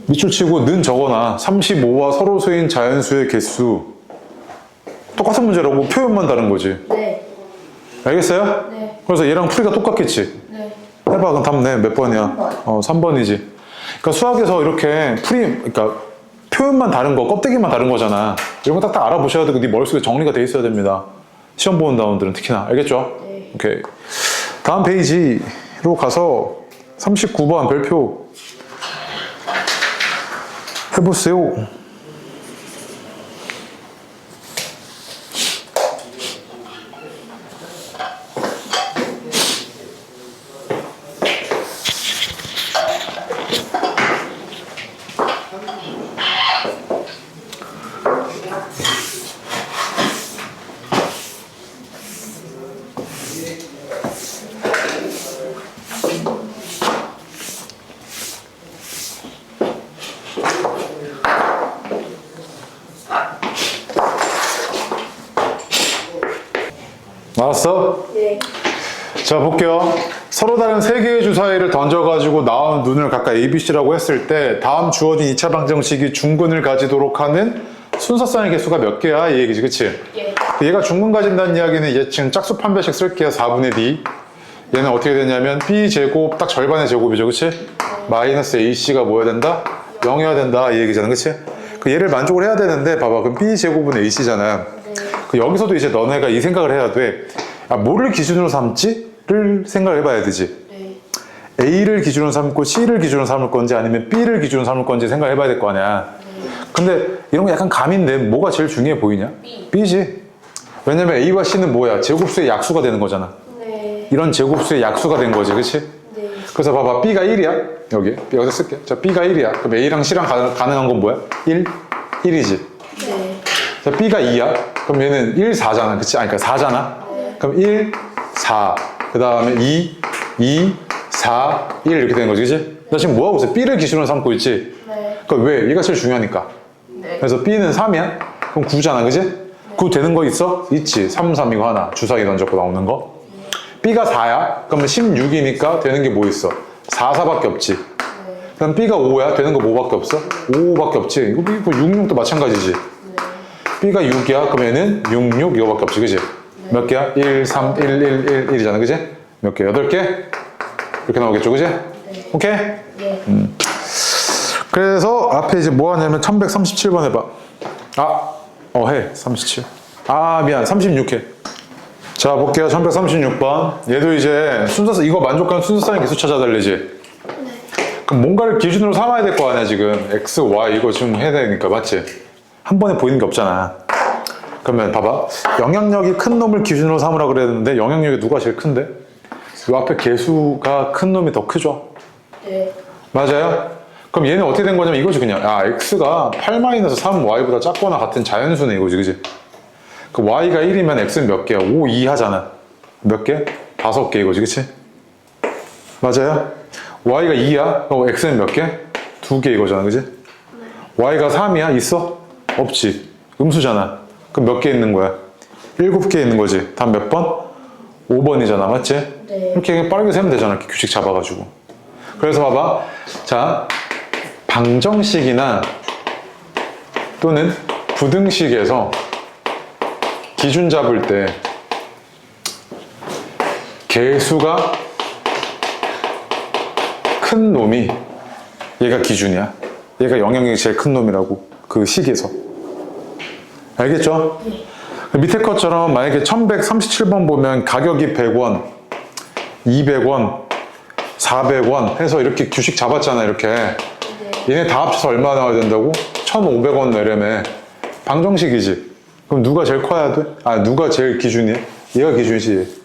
밑줄 치고 는 적어놔. 35와 서로소인 자연수의 개수. 똑같은 문제라고 표현만 다른 거지. 네. 알겠어요? 네. 그래서 얘랑 풀이가 똑같겠지. 네. 해봐. 그럼 답 내. 몇 번이야? 3번. 3번이지. 그러니까 수학에서 이렇게 그러니까 표현만 다른 거, 껍데기만 다른 거잖아. 이런 거 딱딱 알아보셔야 되고 네 머릿속에 정리가 돼 있어야 됩니다. 시험 보는 다운들은 특히나. 알겠죠? 네. 오케이. 다음 페이지로 가서 39번 별표 해보세요. 나왔어? 네. 자, 볼게요. 서로 다른 세 개의 주사위를 던져가지고 나온 눈을 각각 ABC라고 했을 때 다음 주어진 2차 방정식이 중근을 가지도록 하는 순서상의 개수가 몇 개야? 이 얘기지, 그치? 예. 얘가 중근 가진다는 이야기는 얘 지금 짝수 판별식 쓸게요. 4분의 D. 얘는 어떻게 되냐면 B제곱 딱 절반의 제곱이죠, 그치? 마이너스 AC가 뭐여야 된다? 0이어야 된다. 이 얘기잖아, 그치? 그 얘를 만족을 해야 되는데 봐봐. 그럼 B제곱은 AC잖아. 그 여기서도 이제 너네가 이 생각을 해야 돼. 아, 뭐를 기준으로 삼지?를 생각을 해봐야 되지. 네. A를 기준으로 삼고 C를 기준으로 삼을 건지 아니면 B를 기준으로 삼을 건지 생각을 해봐야 될 거 아니야. 근데 이런 거 약간 감인데 뭐가 제일 중요해 보이냐? B. B지. 왜냐면 A와 C는 뭐야? 제곱수의 약수가 되는 거잖아. 네. 이런 제곱수의 약수가 된 거지, 그치? 네. 그래서 봐봐. B가 1이야. 여기다 쓸게. 자, B가 1이야. 그럼 A랑 C랑 가능한 건 뭐야? 1? 1이지. 네. 자, B가 2야. 그럼 얘는 1, 4잖아. 그치? 아니, 그러니까 4잖아. 네. 그럼 1, 4. 그 다음에 2, 4, 1 이렇게 되는 거지, 그치? 나 지금 뭐하고 있어? B를 기준으로 삼고 있지? 네. 그러니까 왜? 얘가 제일 중요하니까. 네. 그래서 B는 3이야? 그럼 9잖아, 그치? 9 되는 거 있어? 있지. 3, 3 이거 하나. 주사위 던졌고 나오는 거. B가 4야? 그러면 16이니까 되는 게 뭐 있어? 4, 4밖에 없지. 그럼 B가 5야? 되는 거 뭐밖에 없어? 5밖에 없지. 이거 6, 6도 마찬가지지. B가 6이야? 그럼 얘는 6, 6 이거밖에 없지, 그치? 몇 개야? 1, 3, 1, 1, 1, 1이잖아, 그치? 몇 개? 8개? 이렇게 나오겠죠, 그치? 오케이? 네. 그래서 앞에 이제 뭐 하냐면 1137번 해봐. 해. 37. 미안. 36해. 자, 볼게요. 1136번. 얘도 이제 이거 만족하는 순서상의 개수 찾아달래지? 그럼 뭔가를 기준으로 삼아야 될 거 아니야, 지금. X, Y 이거 지금 해야 되니까, 맞지? 한 번에 보이는 게 없잖아. 그러면 봐봐. 영향력이 큰 놈을 기준으로 삼으라 그랬는데 영향력이 누가 제일 큰데? 이 앞에 개수가 큰 놈이 더 크죠? 네. 맞아요? 그럼 얘는 어떻게 된 거냐면 이거지 그냥. x가 8-3y보다 작거나 같은 자연수네 이거지, 그지? 그 y가 1이면 x는 몇 개야? 5, 2 하잖아. 몇 개? 5개 이거지, 그치? 맞아요? y가 2야? 그럼 x는 몇 개? 2개 이거잖아, 그지? y가 3이야? 있어? 없지. 음수잖아. 그럼 몇 개 있는 거야? 7개 있는 거지. 답 몇 번? 5번이잖아, 맞지? 네. 이렇게 빠르게 세면 되잖아, 이렇게 규칙 잡아가지고. 그래서 봐봐. 자, 방정식이나 또는 부등식에서 기준 잡을 때 개수가 큰 놈이 얘가 기준이야. 얘가 영역이 제일 큰 놈이라고. 그 식에서. 알겠죠? 밑에 것처럼 만약에 1137번 보면 가격이 100원, 200원, 400원 해서 이렇게 규칙 잡았잖아, 이렇게. 얘네 다 합쳐서 얼마 나와야 된다고? 1,500원 내려면 방정식이지. 그럼 누가 제일 커야 돼? 아, 누가 제일 기준이야? 얘가 기준이지.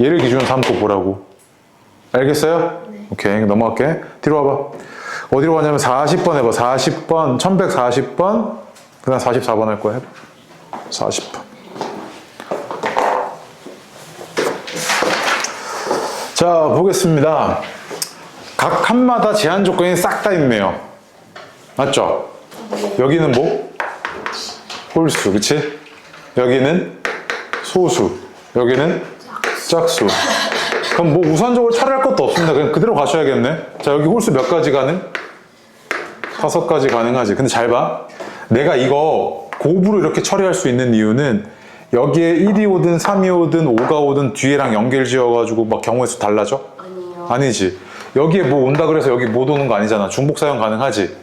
얘를 기준으로 삼고 보라고. 알겠어요? 오케이, 넘어갈게. 뒤로 와봐. 어디로 가냐면 40번 해봐. 40번, 1140번, 그 다음 44번 할 거야. 해봐. 40번. 자, 보겠습니다. 각 칸마다 제한 조건이 싹 다 있네요. 맞죠? 여기는 뭐? 홀수, 그치? 여기는 소수, 여기는 짝수. 그럼 뭐 우선적으로 처리할 것도 없습니다. 그냥 그대로 가셔야겠네. 자, 여기 홀수 몇 가지 가능? 5가지 가능하지. 근데 잘 봐. 내가 이거 곱으로 이렇게 처리할 수 있는 이유는 여기에 1이 오든 3이 오든 5가 오든 뒤에랑 연결 지어가지고 막 경우의 수 달라져? 아니요. 아니지. 여기에 뭐 온다 그래서 여기 못 오는 거 아니잖아. 중복 사용 가능하지.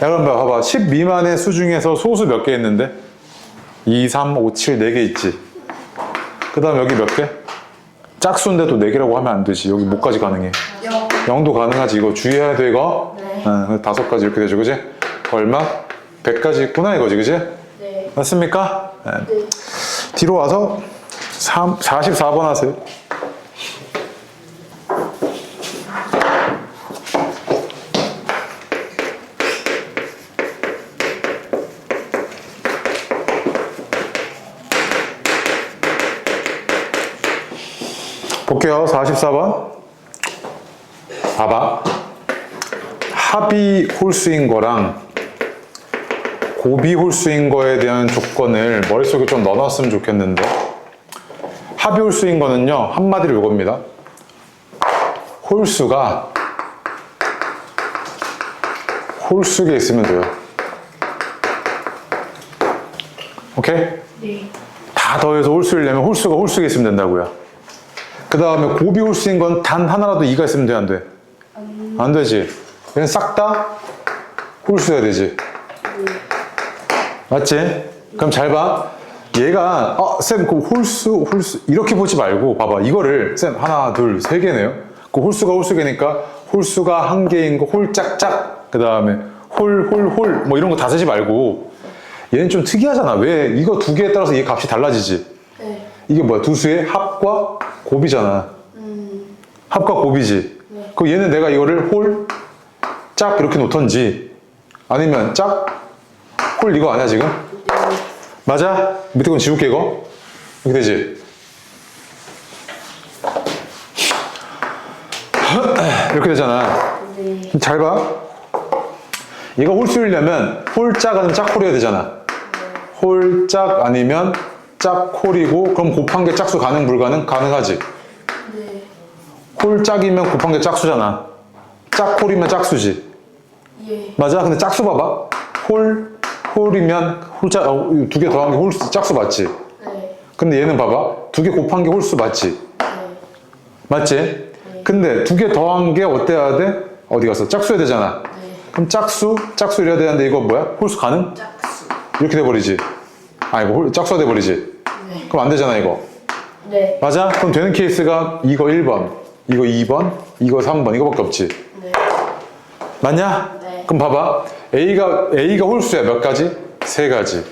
야, 그럼 봐봐. 10 미만의 수 중에서 소수 몇 개 있는데? 2, 3, 5, 7, 4개 있지. 그 다음 여기 몇 개? 짝수인데도 4개라고 하면 안 되지. 여기 뭐까지 가능해? 0도 가능하지. 이거 주의해야 돼, 이거. 네. 5가지 이렇게 되죠, 그지? 얼마? 100까지 있구나, 이거지, 그지? 네. 맞습니까? 네. 네. 뒤로 와서 44번 하세요. 볼게요. 44번. 봐봐. 합이 홀수인 거랑 곱이 홀수인 거에 대한 조건을 머릿속에 좀 넣어놨으면 좋겠는데, 합이 홀수인 거는요, 한마디로 이겁니다. 홀수가 홀수에 있으면 돼요. 오케이? 네. 다 더해서 홀수를 내면 홀수가 홀수에 있으면 된다고요. 그 다음에 곱이 홀수인 건 단 하나라도 2가 있으면 돼, 안 돼? 안 되지. 얘는 싹 다 홀수여야 되지. 맞지? 그럼 잘 봐. 얘가 쌤, 그 홀수 이렇게 보지 말고 봐봐. 이거를 쌤 하나, 둘, 세 개네요. 그 홀수가 홀수개니까 홀수가 한 개인 거 홀짝짝. 그 다음에 홀 뭐 이런 거 다 쓰지 말고. 얘는 좀 특이하잖아. 왜? 이거 두 개에 따라서 이 값이 달라지지. 네. 이게 뭐야? 두 수의 합과 곱이잖아. 합과 곱이지. 네. 그럼 얘는 내가 이거를 홀, 짝 이렇게 놓던지 아니면 짝, 홀 이거 아니야 지금? 맞아? 밑에 건 지울게 이거. 이렇게 되지? 이렇게 되잖아. 네. 잘 봐. 얘가 홀수이려면 홀짝 아니면 짝홀이어야 되잖아. 홀짝 아니면 짝홀이고, 그럼 곱한 게 짝수 가능 불가능? 가능하지. 네. 홀짝이면 곱한 게 짝수잖아. 짝홀이면 짝수지. 예. 맞아? 근데 짝수 봐봐. 홀이면 홀짝, 두 개 더한 게 홀수, 짝수 맞지? 네. 근데 얘는 봐봐. 두 개 곱한 게 홀수 맞지? 네. 맞지? 근데 두 개 더한 게 어때야 돼? 어디 갔어? 짝수여야 되잖아. 네. 그럼 짝수 이래야 되는데 이거 뭐야? 홀수 가능? 짝수. 이렇게 돼버리지. 이거 짝수가 돼버리지. 네. 그럼 안 되잖아, 이거. 네. 맞아? 그럼 되는 케이스가 이거 1번, 이거 2번, 이거 3번, 이거밖에 없지. 네. 맞냐? 네. 그럼 봐봐. A가 홀수야 몇 가지? 3가지.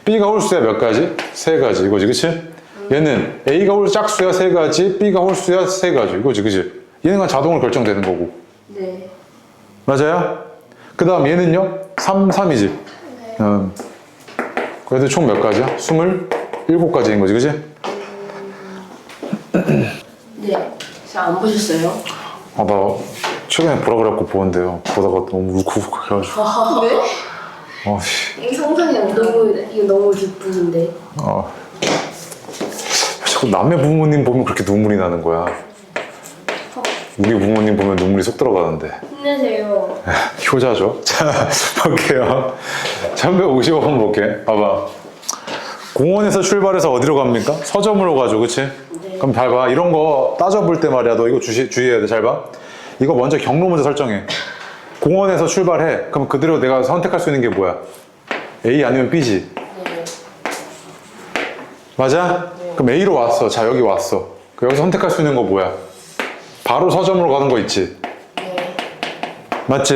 B가 홀수야 몇 가지? 3가지. 이거지, 그치? 얘는 A가 짝수야 3가지, B가 홀수야 3가지. 이거지, 그치? 얘는 그냥 자동으로 결정되는 거고. 네. 맞아요? 그 다음 얘는요? 3이지. 네. 그래도 총 몇 가지야? 27가지인 거지, 그치? 네. 잘 안 보셨어요? 나 최근에 보라 그래갖고 보는데요. 보다가 너무 울컥울컥 해가지고. 네? 씨. 이 상상이 너무 이거 너무 기쁜데. 자꾸 남의 부모님 보면 그렇게 눈물이 나는 거야. 우리 부모님 보면 눈물이 쏙 들어가는데. 힘내세요. 효자죠. 자, 볼게요. 1155번 볼게. 봐봐. 공원에서 출발해서 어디로 갑니까? 서점으로 가죠, 그치? 네. 그럼 잘 봐. 이런 거 따져볼 때 말이야. 너 이거 주의해야 돼. 잘 봐. 이거 먼저 경로 먼저 설정해. 공원에서 출발해. 그럼 그대로 내가 선택할 수 있는 게 뭐야? A 아니면 B지. 네. 맞아? 그럼 A로 왔어. 자, 여기 왔어. 여기서 선택할 수 있는 거 뭐야? 바로 서점으로 가는 거 있지? 네. 맞지?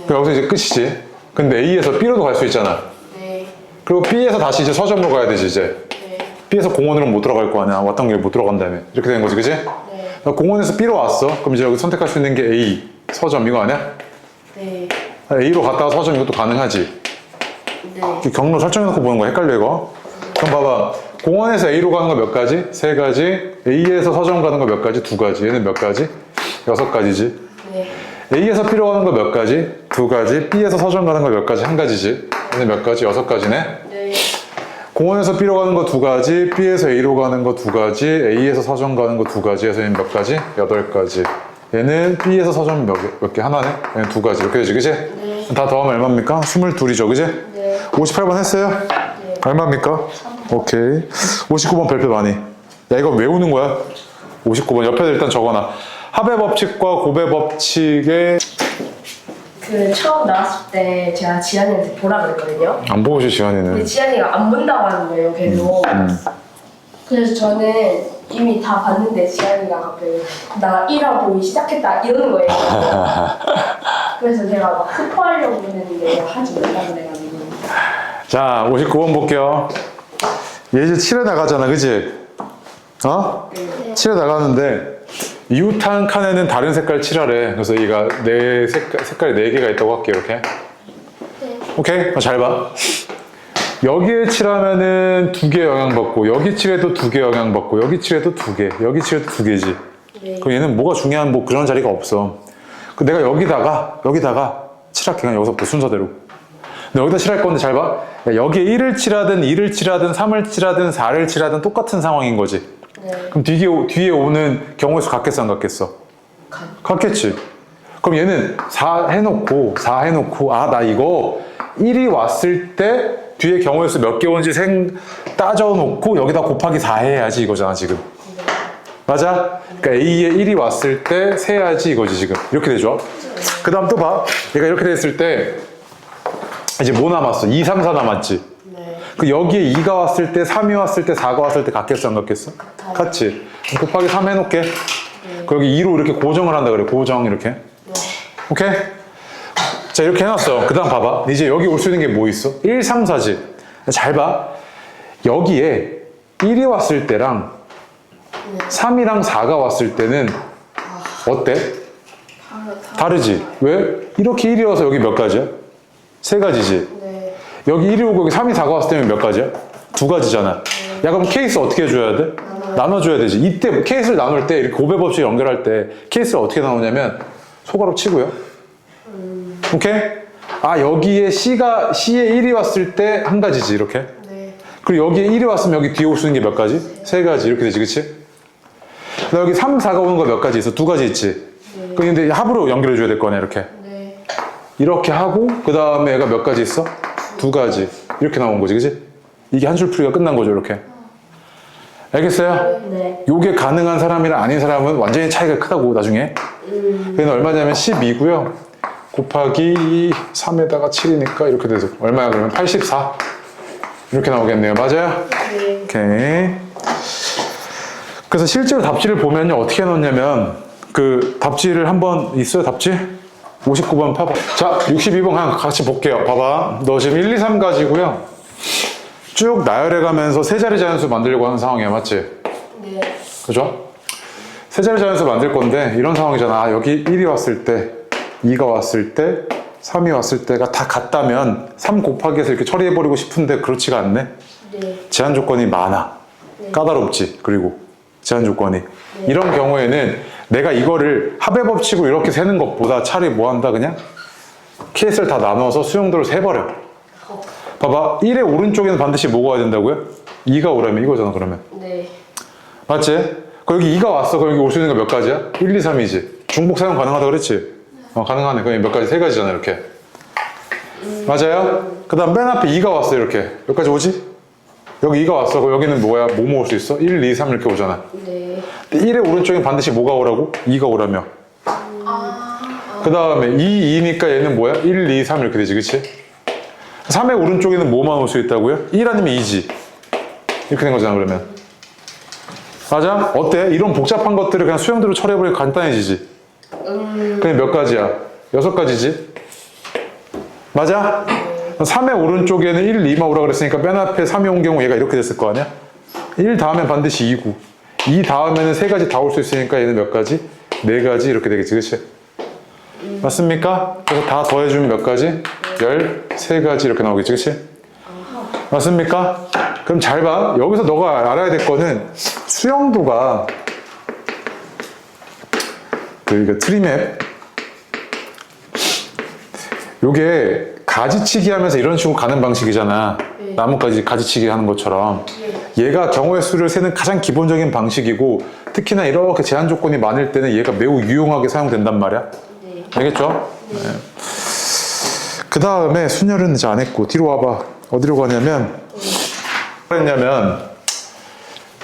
그럼 여기서 이제 끝이지. 근데 A에서 B로도 갈 수 있잖아. 네. 그리고 B에서 다시 이제 서점으로 가야 되지, 이제. 네. B에서 공원으로는 못 들어갈 거 아니야. 왔던 길 못 들어간다며. 이렇게 된 거지, 그치? 네. 공원에서 B로 왔어. 그럼 이제 여기 선택할 수 있는 게 A, 서점 이거 아니야? 네. A로 갔다가 서점 이것도 가능하지. 네. 이렇게 경로 설정해놓고 보는 거 헷갈려, 이거? 그럼 봐봐. 공원에서 A로 가는 거 몇 가지? 3가지. A에서 서점 가는 거 몇 가지? 2가지. 얘는 몇 가지? 6가지지. 네. A에서 B로 가는 거 몇 가지? 2가지. B에서 서점 가는 거 몇 가지? 1가지지. 얘는 몇 가지? 6가지네. 네. 공원에서 B로 가는 거 2가지, B에서 A로 가는 거 2가지, A에서 서점 가는 거 2가지 해서 얘는 몇 가지? 8가지. 얘는 B에서 서점 몇 개? 하나네? 얘는 2가지. 이렇게 되지, 그치? 네. 다 더하면 얼마입니까? 22이죠, 그치? 네. 58번 했어요? 네. 얼마입니까? 오케이. 59번 별표 많이. 야, 이거 외우는 거야? 59번. 옆에다 일단 적어놔. 합의 법칙과 고배 법칙의 그 처음 나왔을 때 제가 지한이한테 보라 그랬거든요. 안 보고 싶지, 근데 지환이는. 지한이가 안 본다고 하는 거예요, 계속. 그래서 저는 이미 다 봤는데 지한이가 갑자기 나 1화 보기 시작했다 이러는 거예요. 그래서 제가 막 스포하려고 했는데 하지 말라고 그래가지고. 자, 59번 볼게요. 얘 이제 7에 나가잖아, 그치? 어? 네. 7에 나가는데 이웃한 칸에는 다른 색깔 칠하래. 그래서 얘가 색깔이 4개가 있다고 할게, 이렇게. 네. 오케이? 잘 봐. 여기에 칠하면은 2개 영향받고, 여기 칠해도 2개 영향받고, 여기 칠해도 2개, 여기 칠해도 2개지. 네. 그럼 얘는 뭐가 중요한 뭐 그런 자리가 없어. 그 내가 여기다가 칠할게, 그냥 여기서부터 순서대로. 근데 여기다 칠할 건데 잘 봐. 야, 여기에 1을 칠하든 2를 칠하든 3을 칠하든 4를 칠하든 똑같은 상황인 거지. 네. 그럼 뒤에 오는 경우의 수 같겠어, 안 같겠어? 같겠지. 그럼 얘는 4 해놓고, 아, 나 이거 1이 왔을 때 뒤에 경우의 수 몇 개 오는지 따져놓고 여기다 곱하기 4 해야지 이거잖아, 지금. 맞아? 그러니까 A에 1이 왔을 때 세야지 이거지, 지금. 이렇게 되죠. 그 다음 또 봐. 얘가 이렇게 됐을 때 이제 뭐 남았어? 2, 3, 4 남았지? 네. 그 여기에 2가 왔을 때, 3이 왔을 때, 4가 왔을 때 같겠어, 안 같겠어? 같아요. 같지? 곱하기 3 해놓게. 그리고 여기 2로 이렇게 고정을 한다 그래. 고정 이렇게. 네. 오케이? 자, 이렇게 해놨어. 그 다음 봐봐. 이제 여기 올 수 있는 게 뭐 있어? 1, 3, 4지. 잘 봐. 여기에 1이 왔을 때랑 3이랑 4가 왔을 때는 어때? 다르지? 왜? 이렇게 1이 와서 여기 몇 가지야? 3가지지. 네. 여기 1이 오고 여기 3이 4가 왔을 때는 몇 가지야? 2가지잖아. 야, 그럼 케이스 어떻게 해줘야 돼? 나눠줘야 되지. 이때 케이스를 나눌 때, 이렇게 고배 법칙 연결할 때 케이스를 어떻게 나누냐면 소가로 치고요. 오케이? 아, 여기에 C에 1이 왔을 때 1가지지, 이렇게. 네. 그리고 여기에 1이 왔으면 여기 뒤에 올 수 있는 게 몇 가지? 3가지. 이렇게 되지, 그치? 그다음 여기 3, 4가 오는 거 몇 가지 있어? 2가지 있지? 네. 근데 합으로 연결해줘야 될 거네, 이렇게. 네. 이렇게 하고, 그 다음에 얘가 몇 가지 있어? 2가지. 이렇게 나온 거지, 그치? 이게 한줄 풀이가 끝난 거죠, 이렇게. 알겠어요? 네. 요게 가능한 사람이랑 아닌 사람은 완전히 차이가 크다고, 나중에. 그게 얼마냐면 12고요. 곱하기 3에다가 7이니까 이렇게 돼서 얼마야, 그러면? 84. 이렇게 나오겠네요. 맞아요? 네. 오케이. 그래서 실제로 답지를 보면요, 어떻게 넣냐면, 그 답지를 한번 있어요, 답지? 59번 봐봐. 자, 62번 같이 볼게요. 봐봐. 너 지금 1, 2, 3 가지고요. 쭉 나열해 가면서 세 자리 자연수 만들려고 하는 상황이야, 맞지? 네. 그죠? 세 자리 자연수 만들 건데, 이런 상황이잖아. 아, 여기 1이 왔을 때, 2가 왔을 때, 3이 왔을 때가 다 같다면 3 곱하기해서 이렇게 처리해버리고 싶은데 그렇지가 않네? 네. 제한 조건이 많아. 까다롭지. 그리고 제한 조건이. 이런 경우에는 내가 이거를 합의 법칙으로 이렇게 세는 것보다 차라리 뭐 한다, 그냥? 케이스를 다 나눠서 수용도를 세버려. 봐봐. 1의 오른쪽에는 반드시 뭐가 와야 된다고요? 2가 오라면 이거잖아, 그러면. 네. 맞지? 그럼 여기 2가 왔어. 그럼 여기 올 수 있는 거 몇 가지야? 1, 2, 3이지. 중복 사용 가능하다 그랬지? 가능하네. 그럼 몇 가지? 3가지잖아, 이렇게. 맞아요? 그 다음 맨 앞에 2가 왔어, 이렇게. 몇 가지 오지? 여기 2가 왔어. 그럼 여기는 뭐야? 뭐 모을 수 있어? 1, 2, 3 이렇게 오잖아. 네. 근데 1의 오른쪽엔 반드시 뭐가 오라고? 2가 오라며. 그 다음에 2, 2니까 얘는 뭐야? 1, 2, 3 이렇게 되지, 그치? 3의 오른쪽에는 뭐만 올 수 있다고요? 1 아니면 2지. 이렇게 된 거잖아, 그러면. 맞아? 어때? 이런 복잡한 것들을 그냥 수형대로 처리해버리면 간단해지지. 그냥 몇 가지야? 6가지지? 맞아? 3의 오른쪽에는 1, 2만 오라 그랬으니까 맨 앞에 3이 온 경우 얘가 이렇게 됐을 거 아니야? 1 다음엔 반드시 2고 2 다음에는 3가지 다 올 수 있으니까 얘는 몇 가지? 4가지 이렇게 되겠지, 그치? 맞습니까? 그래서 다 더해주면 몇 가지? 13가지 이렇게 나오겠지, 그치? 맞습니까? 그럼 잘 봐. 여기서 너가 알아야 될 거는 수영도가 이거 트리맵 요게 가지치기 하면서 이런 식으로 가는 방식이잖아. 네. 나뭇가지 가지치기 하는 것처럼. 얘가 경우의 수를 세는 가장 기본적인 방식이고 특히나 이렇게 제한 조건이 많을 때는 얘가 매우 유용하게 사용된단 말이야. 네. 알겠죠? 네. 그 다음에 순열은 이제 안 했고 뒤로 와봐. 어디로 가냐면 그랬냐면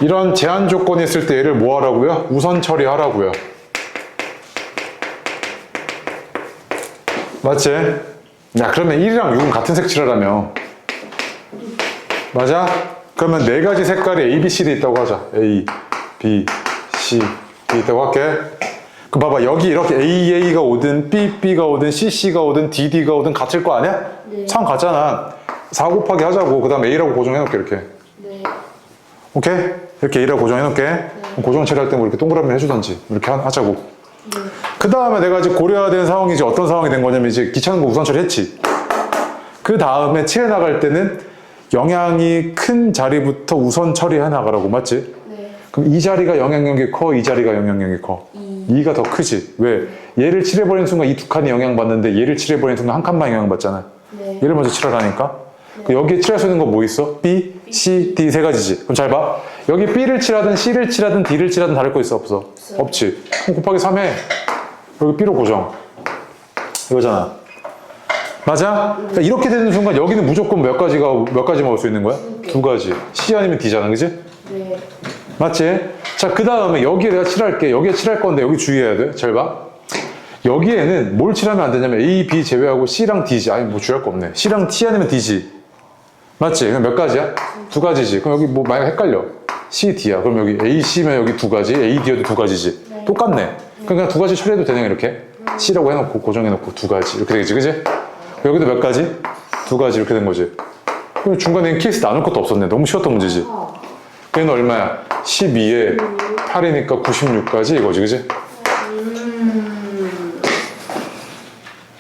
이런 제한 조건이 있을 때 얘를 뭐 하라고요? 우선 처리하라고요. 맞지? 야, 그러면 1이랑 6은 같은 색칠하라며. 맞아? 그러면 4가지 색깔이 A, B, C, D 있다고 하자. A, B, C, D 있다고 할게. 그럼 봐봐. 여기 이렇게 A, A가 오든 B, B가 오든 C, C가 오든 D, D가 오든 같을 거 아니야? 네. 상 같잖아. 4 곱하기 하자고. 그 다음에 A라고 고정해놓을게, 이렇게. 네. 오케이? 이렇게 A라고 고정해놓을게. 고정 처리할 때 뭐 이렇게 동그라미 해주던지. 이렇게 하자고. 그 다음에 내가 이제 고려해야 되는 상황이 이제 어떤 상황이 된 거냐면 이제 귀찮은 거 우선 처리했지. 그 다음에 칠해 나갈 때는 영향이 큰 자리부터 우선 처리해 나가라고. 맞지? 네. 그럼 이 자리가 영향력이 커? 이 자리가 영향력이 커? 2가 더 크지. 왜? 얘를 칠해버리는 순간 이 두 칸이 영향받는데 얘를 칠해버리는 순간 한 칸만 영향받잖아. 네. 얘를 먼저 칠하라니까. 그 여기에 칠할 수 있는 거 뭐 있어? B, C, D 3가지지. 그럼 잘 봐. 여기 B를 칠하든 C를 칠하든 D를 칠하든 다를 거 있어? 없어? 없지. 그럼 곱하기 3 해. 여기 B로 고정. 이거잖아. 맞아? 그러니까 이렇게 되는 순간 여기는 무조건 몇 가지 먹을 수 있는 거야? 2가지. C 아니면 D잖아. 그지? 네. 맞지? 자, 그 다음에 여기에 내가 칠할게. 여기에 칠할 건데 여기 주의해야 돼. 잘 봐. 여기에는 뭘 칠하면 안 되냐면 A, B 제외하고 C랑 D지. 아니, 뭐 주의할 거 없네. C랑 T 아니면 D지. 맞지? 그럼 몇 가지야? 2가지지. 그럼 여기 뭐 만약 헷갈려. C, D야. 그럼 여기 A, C면 여기 2가지, A, D여도 2가지지. 네. 똑같네. 그냥 2가지 처리해도 되네, 이렇게. C라고 해놓고 고정해놓고 2가지. 이렇게 되겠지, 그지? 여기도 몇 가지? 2가지 이렇게 된 거지. 그럼 중간에 케이스 나눌 것도 없었네. 너무 쉬웠던 문제지. 얘는 얼마야? 12에 8이니까 96까지 이거지, 그지?